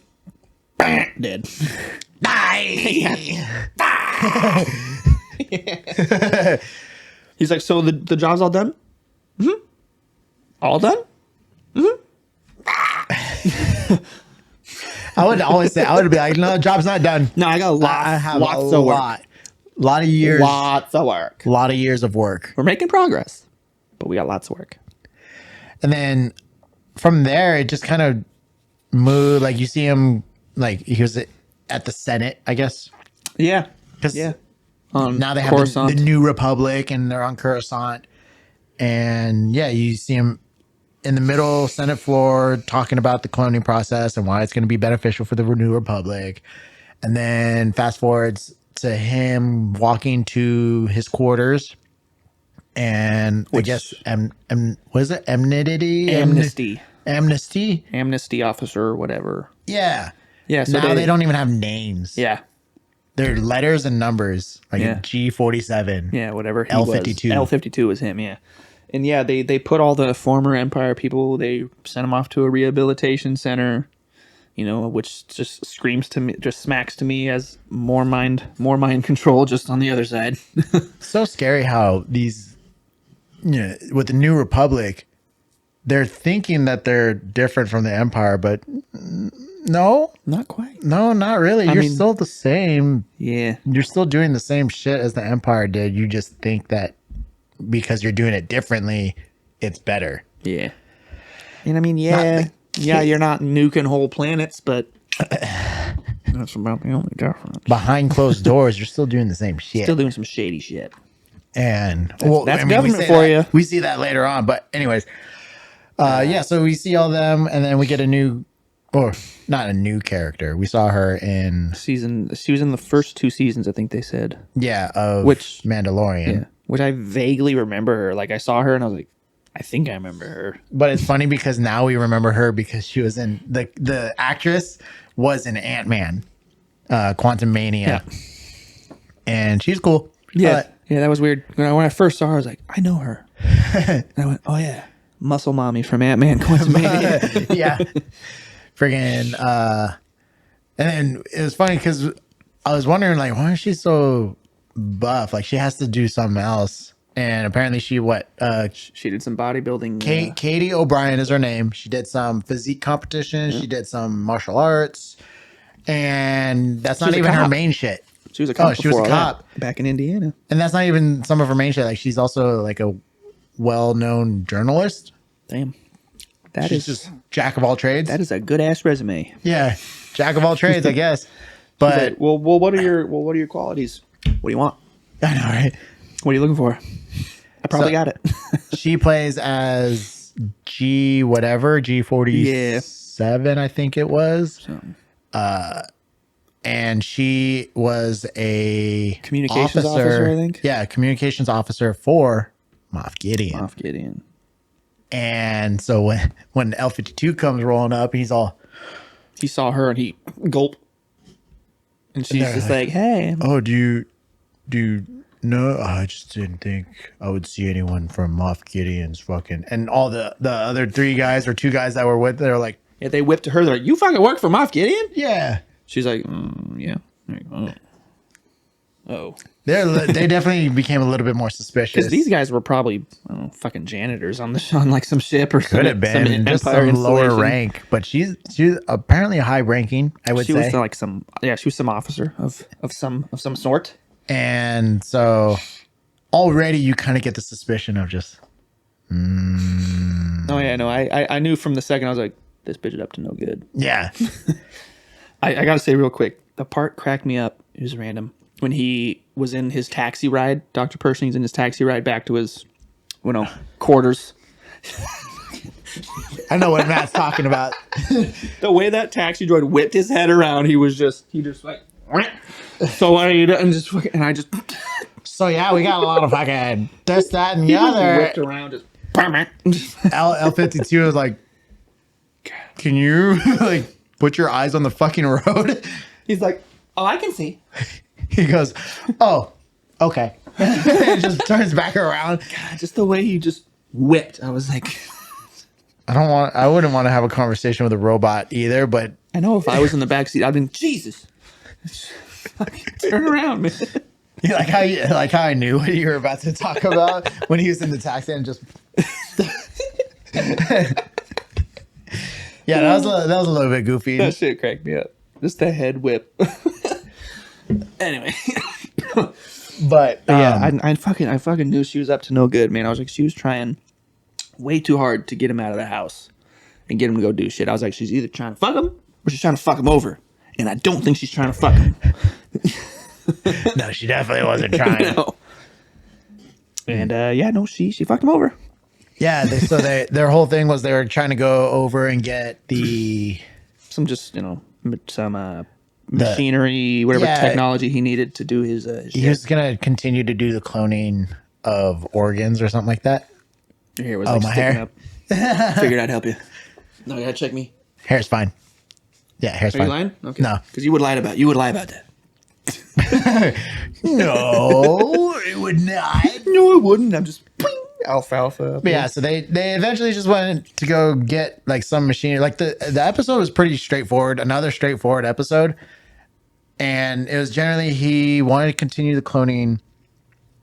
Dead. Die! Yeah. He's like, so the job's all done? Mm-hmm. All done? Mm-hmm. I would always say, I would be like, no, the job's not done. No, I got lots of work. Lot of years. Lots of work. A lot of years of work. We're making progress, but we got lots of work. And then from there, it just kind of moved. Like, you see him, like, he was at the Senate, I guess. Yeah. Yeah. Now they have the New Republic, and they're on Coruscant. And yeah, you see him in the middle Senate floor talking about the cloning process and why it's going to be beneficial for the New Republic. And then fast forwards to him walking to his quarters, and I guess what is it? Amnesty officer or whatever. Yeah. So now they don't even have names. Yeah. They're letters and numbers, like a G47. Yeah, whatever. L52. L52 was him, yeah. And yeah, they put all the former Empire people, they sent them off to a rehabilitation center, which just screams to me, just smacks to me as more mind control just on the other side. So scary how these, with the New Republic, they're thinking that they're different from the Empire, but no. Not quite. No, not really. You're still the same. Yeah. You're still doing the same shit as the Empire did. You just think that because you're doing it differently, it's better. Yeah. And I mean, you're not nuking whole planets, but that's about the only difference. Behind closed doors, you're still doing the same shit. Still doing some shady shit. And that's government for you. We see that later on. But anyways, so we see all them, and then we get a new or not a new character. We saw her in She was in the first 2 seasons, I think they said. of Which Mandalorian. Yeah, which I vaguely remember her. Like I saw her and I was like, I think I remember her. But it's funny because now we remember her because she was in the actress was in Ant-Man, Quantum Mania, and she's cool. Yeah, yeah, that was weird. When I first saw her, I was like, I know her. And I went, oh yeah, Muscle Mommy from Ant-Man Quantumania. Yeah, friggin'. And then it was funny because I was wondering like, why is she so buff? Like she has to do something else. And apparently she She did some bodybuilding. Katie O'Brien is her name. She did some physique competitions. She did some martial arts, and that's not was a even her cop. main shit. She was a cop. Oh, she was a before all that, cop. back in Indiana. And that's not even some of her main shit. Like she's also like a well-known journalist. Damn, She's just jack of all trades. that is a good ass resume. Yeah, jack of all trades, I guess. She's But like, well, what are your qualities? What do you want? I know, right? What are you looking for? I probably got it. She plays as G47, I think it was. And she was a Communications officer, I think. Yeah, communications officer for Moff Gideon. Moff Gideon. And so when L-52 comes rolling up, he's all, He saw her and he gulp. And she's they're just like, like, hey. "Oh, do you know? I just didn't think I would see anyone from Moff Gideon's fucking." And all the other 3 guys or 2 guys that were with, they're like, Yeah, they whipped to her. They're like, you fucking work for Moff Gideon? "Yeah." She's like, yeah. Like, oh. They definitely became a little bit more suspicious. Because these guys were probably, I don't know, fucking janitors on like some ship or could have been just some lower rank, but she's apparently a high ranking. I would She say was like some officer of some sort. And so already you kind of get the suspicion of just. Oh yeah, no, I knew from the second I was like, this bitch is up to no good. Yeah. I gotta say real quick, the part cracked me up. It was random when he was in his taxi ride. Dr. Pershing's in his taxi ride back to his, quarters. I know what Matt's talking about. The way that taxi droid whipped his head around, he just like. So what are you doing? And I just. So yeah, we got a lot of fucking this, that, and the He just other. whipped around, just. L-52 was like, can you like put your eyes on the fucking road? He's like, oh, I can see. He goes, oh, okay. And just turns back around. God, just the way he just whipped. I was like, I wouldn't want to have a conversation with a robot either, but I know if I was in the backseat, I'd been, Jesus. Turn around, man. you like how I knew what you were about to talk about when he was in the taxi and just. Yeah, that was a little bit goofy. That shit cracked me up. Just the head whip. Anyway. But yeah, I fucking knew she was up to no good, man. I was like, she was trying way too hard to get him out of the house and get him to go do shit. I was like, she's either trying to fuck him or she's trying to fuck him over. And I don't think she's trying to fuck him. no, she definitely wasn't trying. No. And no, she fucked him over. Yeah, their whole thing was they were trying to go over and get some machinery, whatever technology he needed to do his he was gonna continue to do the cloning of organs or something like that. Your hair was like my sticking hair. up. Figured I'd help you. No, you gotta check me. Hair's fine. Yeah, hair's Are fine. you lying? Okay. No. Because you would lie about that. No, it would not. No, it wouldn't. I'm just alfalfa. But yeah, so they eventually just went to go get like some machinery. Like the episode was pretty straightforward, another straightforward episode. And it was generally he wanted to continue the cloning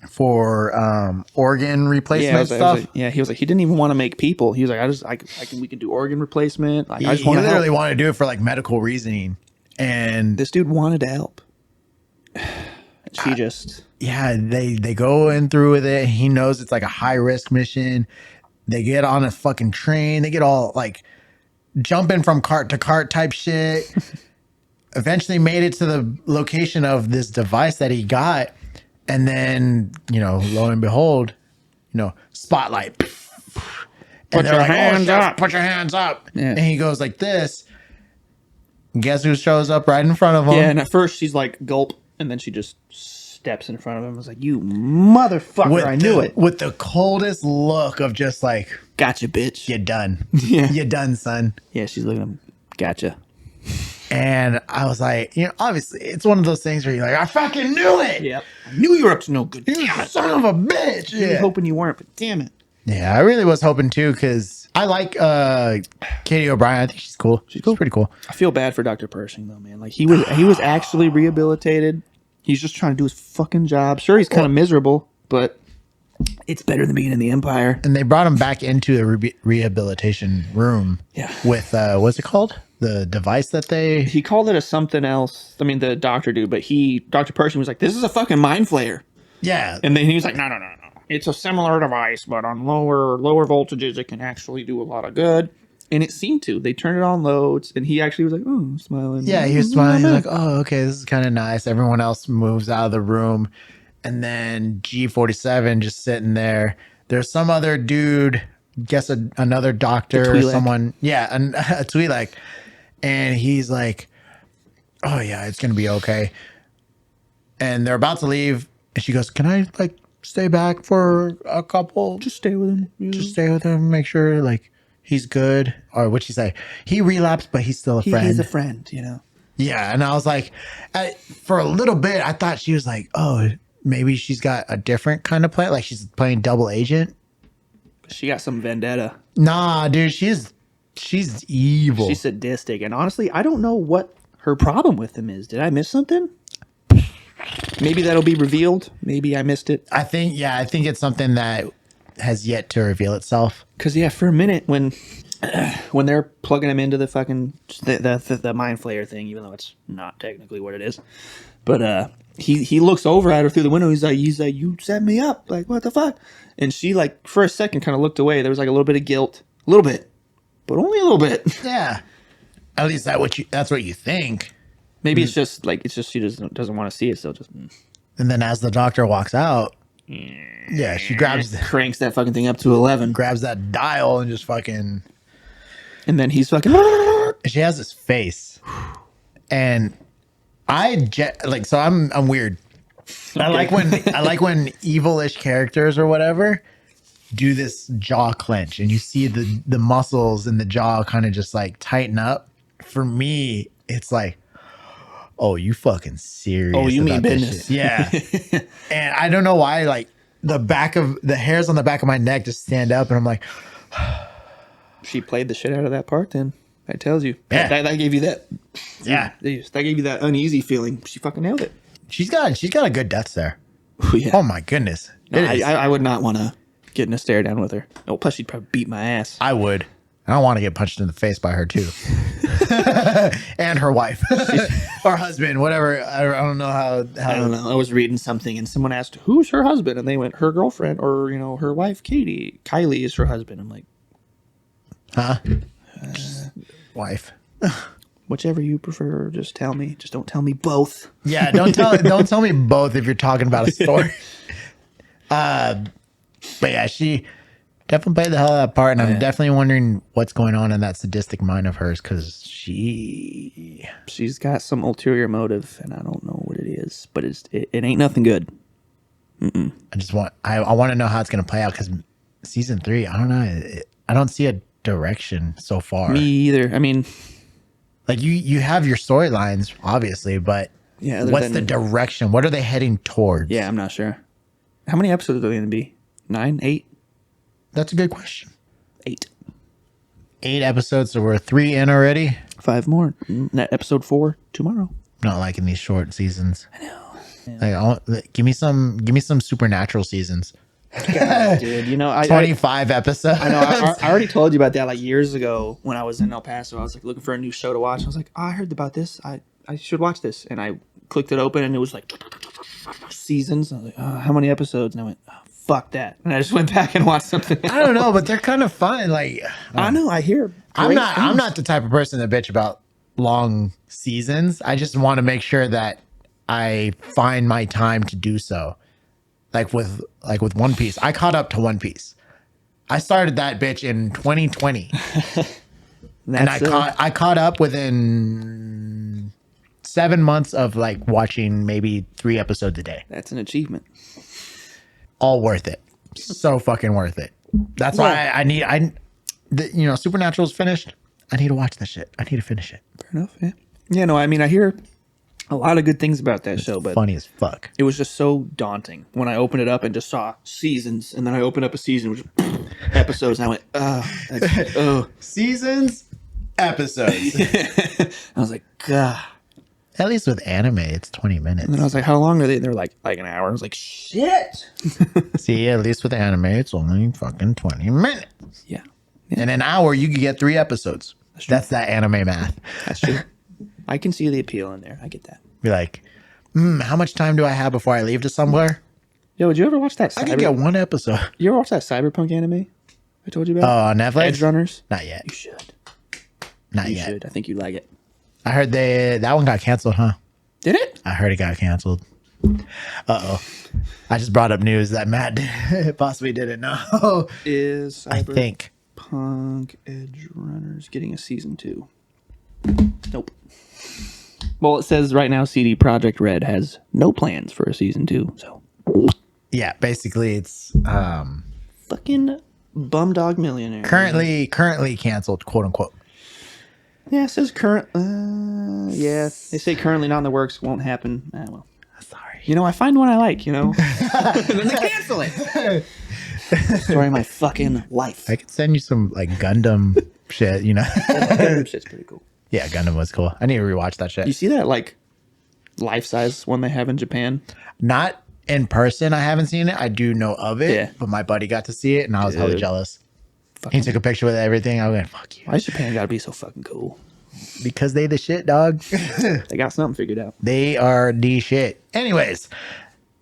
for organ replacement stuff. He was like, he didn't even want to make people. He was like, we can do organ replacement. Like, I just He want to literally help. wanted to do it for like medical reasoning. And This dude wanted to help. She just they go in through with it. He knows it's like a high risk mission. They get on a fucking train. They get all like jumping from cart to cart type shit. Eventually made it to the location of this device that he got. And then, lo and behold, spotlight. Put your hands up. Put your hands up. Yeah. And he goes like this. Guess who shows up right in front of him? Yeah, and at first she's like, gulp, and then she just steps in front of him. I was like, you motherfucker, I knew it. With the coldest look of just like, Gotcha, bitch. you're done. Yeah. You're done, son. Yeah, she's looking at him. Gotcha. And I was like, obviously, it's one of those things where you're like, I fucking knew it. Yep. I knew you were up to no good. You son of a bitch. I was hoping you weren't, but damn it. Yeah, I really was hoping too, because I like Katie O'Brien. I think she's cool. She's pretty cool. I feel bad for Dr. Pershing though, man. Like he was actually rehabilitated. He's just trying to do his fucking job. Sure, he's kind of miserable, but it's better than being in the Empire. And they brought him back into the rehabilitation room. Yeah. With what's it called? The device that he called it a something else. I mean, the doctor dude, but Dr. Pershing was like, "This is a fucking mind flayer." Yeah. And then he was like, "No. It's a similar device, but on lower voltages, it can actually do a lot of good." And it seemed to. They turned it on loads, and he actually was like, "Oh, smiling." Yeah, he was smiling. He's like, "Oh, okay, this is kind of nice." Everyone else moves out of the room, and then G47 just sitting there. There's some other dude, guess another doctor or someone. Yeah, a Twi'lek. And he's like, "Oh yeah, it's gonna be okay." And they're about to leave, and she goes, "Can I like stay back for a couple? Just stay with him. Yeah. Just stay with him, make sure like he's good." Or what'd she say? He relapsed, but he's still a friend. He's a friend, Yeah, and I was like, for a little bit, I thought she was like, "Oh, maybe she's got a different kind of play, like she's playing double agent." She got some vendetta. Nah, dude, she's evil. She's sadistic, and honestly, I don't know what her problem with him is. Did I miss something? Maybe that'll be revealed. Maybe I missed it. I think it's something that has yet to reveal itself. Because for a minute when they're plugging him into the fucking the mind flayer thing, even though it's not technically what it is, but he looks over at her through the window. He's like, "You set me up. Like, what the fuck?" And she like for a second kind of looked away. There was like a little bit of guilt, a little bit, but only a little bit. Yeah, at least that's what you think. Maybe it's just she doesn't want to see it, so just. And then as the doctor walks out, yeah, she cranks that fucking thing up to 11, grabs that dial, and just fucking. And then he's fucking. She has this face, and so I'm weird. Okay. I like when evil-ish characters or whatever do this jaw clench, and you see the muscles in the jaw kind of just like tighten up. For me, it's like, oh, you fucking serious? Oh, you mean business? Yeah. And I don't know why, like the hairs on the back of my neck just stand up, and I'm like, she played the shit out of that part. Then that tells you. Yeah. That gave you that. Yeah. That gave you that uneasy feeling. She fucking nailed it. She's got a good death there. Yeah. Oh my goodness. No, I would not want to get in a stare down with her. Oh, plus she'd probably beat my ass. I would. I don't want to get punched in the face by her too. And her wife or husband, whatever. I don't know how. I don't know. I was reading something and someone asked, "Who's her husband?" And they went, "Her girlfriend," or her wife, Katie. Kylie is her husband. I'm like, huh? Wife. Whichever you prefer. Just tell me. Just don't tell me both. Yeah, don't tell me both if you're talking about a story. But yeah, she definitely played the hell of that part, and I'm definitely wondering what's going on in that sadistic mind of hers, because she's got some ulterior motive, and I don't know what it is, but it ain't nothing good. Mm-mm. I want to know how it's going to play out, because season 3, I don't know, I don't see a direction so far. Me either. I mean, like you have your storylines, obviously, but what's the direction? What are they heading towards? Yeah, I'm not sure. How many episodes are they going to be? 9, 8? That's a good question. 8. 8 episodes, so we're 3 in already. 5 more. Episode 4 tomorrow. Not liking these short seasons. I know. Yeah. Like, give me some supernatural seasons. God, dude, 25 episodes. I know. I already told you about that like years ago when I was in El Paso. I was like looking for a new show to watch. I was like, I heard about this. I should watch this, and I clicked it open, and it was like seasons. I was like, how many episodes? And I went, fuck that, and I just went back and watched something else. I don't know, but they're kind of fun. Like I know. I hear. I'm not the type of person to bitch about long seasons. I just want to make sure that I find my time to do so. Like with One Piece, I caught up to One Piece. I started that bitch in 2020. And I caught up within 7 months of like watching maybe 3 episodes a day. That's an achievement. All worth it. So fucking worth it. That's why Supernatural's finished. I need to watch this shit. I need to finish it. Fair enough. Yeah. Yeah. No, I mean, I hear a lot of good things about that show, but Funny as fuck. it was just so daunting when I opened it up and just saw seasons, and then I opened up a season with episodes, and I went, oh. Seasons, episodes. I was like, God. At least with anime, it's 20 minutes. And then I was like, how long are they? And they're like an hour. I was like, shit. See, at least with anime, it's only fucking 20 minutes. Yeah. In an hour, you could get 3 episodes. That's that anime math. That's true. I can see the appeal in there. I get that. Be like, how much time do I have before I leave to somewhere? Yo, did you ever watch that? I could get 1 episode. You ever watch that cyberpunk anime I told you about? Oh, on Netflix? Edge Runners? Not yet. You should. Not You yet. should. I think you'd like it. I heard that one got canceled, huh? Did it? I heard it got canceled. Uh-oh. I just brought up news that Matt possibly didn't know. Is I think. Cyberpunk Edge Runners getting a season 2? Nope. Well, it says right now CD Projekt Red has no plans for a season 2. So Yeah, basically it's fucking bumdog millionaire. currently canceled, quote unquote. Yeah, it says current. Yeah, they say currently not in the works. Won't happen. Well, Sorry. you know, I find one I like. You know, and then they cancel it. Story of my fucking life. I could send you some like Gundam shit, Shit's pretty cool. Yeah, Gundam was cool. I need to rewatch that shit. You see that like life size one they have in Japan? Not in person, I haven't seen it. I do know of it, Yeah. but my buddy got to see it and I was hella Dude. jealous. Fucking, He took a picture with everything. I went, fuck you. why does Japan gotta be so fucking cool? Because they the shit, dog. They got something figured out. They are the shit. Anyways,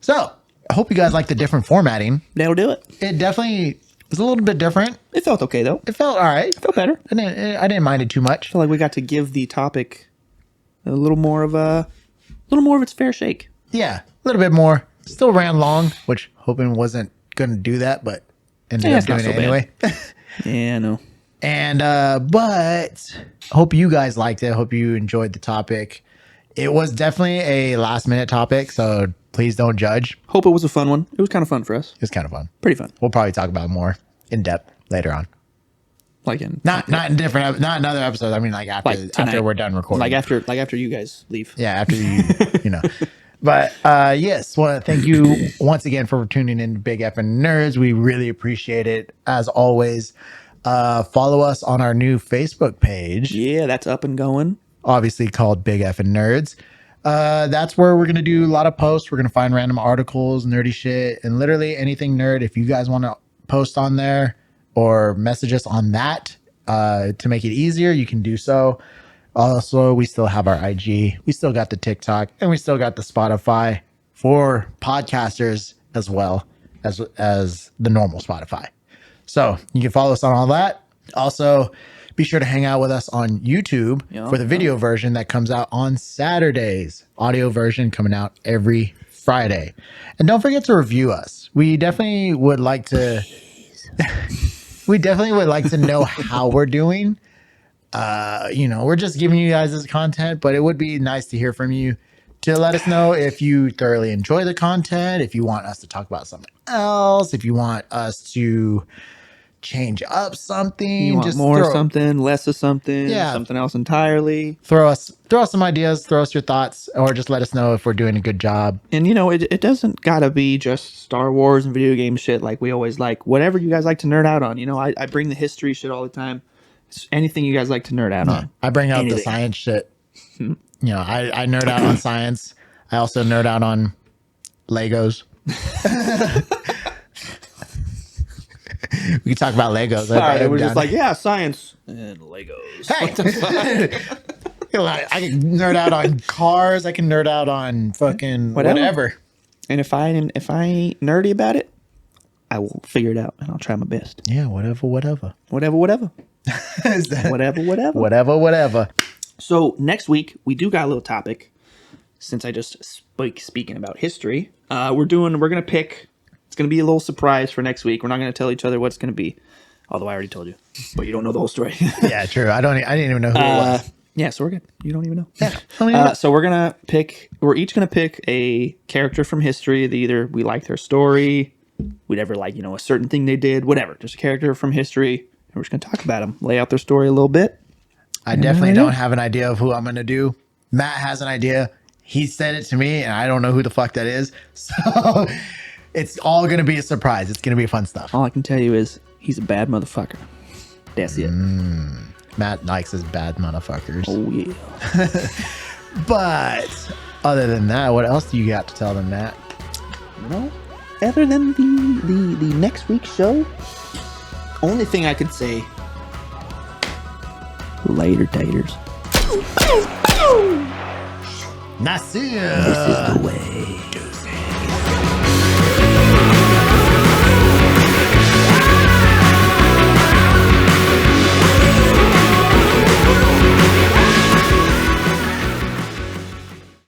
so I hope you guys like the different formatting. That'll do it. It definitely was a little bit different. It felt okay though. It felt all right. It felt better. I didn't mind it too much. I feel like we got to give the topic a little more of its fair shake. Yeah, a little bit more. Still ran long, which hoping wasn't going to do that, but ended Yeah, up it's not doing it so anyway. Yeah, I know. And but hope you guys liked it. Hope you enjoyed the topic. It was definitely a last minute topic, so please don't judge. Hope it was a fun one. It was kind of fun for us. It was kind of fun. Pretty fun. We'll probably talk about it more in depth later on. Like in Not in different, not in other episodes. I mean, like after Like tonight. after we're done recording. like after you guys leave. Yeah, after you know. But yes, well, thank you once again for tuning in to Big Effin' Nerds. We really appreciate it. As always, follow us on our new Facebook page, Yeah, that's up and going. obviously called Big Effin' Nerds. That's where we're going to do a lot of posts. We're going to find random articles, nerdy shit, and literally anything nerd. If you guys want to post on there or message us on that to make it easier, you can do so. Also, we still have our IG, we still got the TikTok, and we still got the Spotify for podcasters as well as the normal Spotify. So you can follow us on all that. Also, be sure to hang out with us on YouTube for the video version that comes out on Saturdays. Audio version coming out every Friday. And don't forget to review us. We definitely would like to know how we're doing. We're just giving you guys this content, but it would be nice to hear from you to let us know if you thoroughly enjoy the content, if you want us to talk about something else, if you want us to change up something, You want just more of something, less of something, Yeah. something else entirely. throw us some ideas, throw us your thoughts, or just let us know if we're doing a good job. And it doesn't gotta be just Star Wars and video game shit like we always like. Whatever you guys like to nerd out on. I bring the history shit all the time. It's anything you guys like to nerd out on. I bring out the Anything. science shit. I nerd out on science. I also nerd out on Legos. We can talk about Legos. Sorry, we're just like, yeah, science and Legos. Hey. I can nerd out on cars. I can nerd out on fucking whatever. And if I ain't nerdy about it, I will figure it out and I'll try my best. Yeah, whatever. Whatever. Is that- Whatever. Whatever. So next week we do got a little topic. Since I just speaking about history, we're gonna pick. It's gonna be a little surprise for next week. We're not gonna tell each other what it's gonna be. Although I already told you, but you don't know the whole story. Yeah, true. I didn't even know who it was. Yeah, so we're good. You don't even know. Yeah, I mean, So we're each gonna pick a character from history that either we like their story, we'd ever like, a certain thing they did, whatever. Just a character from history, and we're just gonna talk about them, lay out their story a little bit. I definitely don't have an idea of who I'm gonna do. Matt has an idea. He said it to me, and I don't know who the fuck that is. So it's all gonna be a surprise. It's gonna be fun stuff. All I can tell you is he's a bad motherfucker. That's it. Matt likes his bad motherfuckers. Oh yeah. But other than that, what else do you got to tell them, Matt? Other than the next week's show, only thing I could say, later taters. Nasir. This is the way.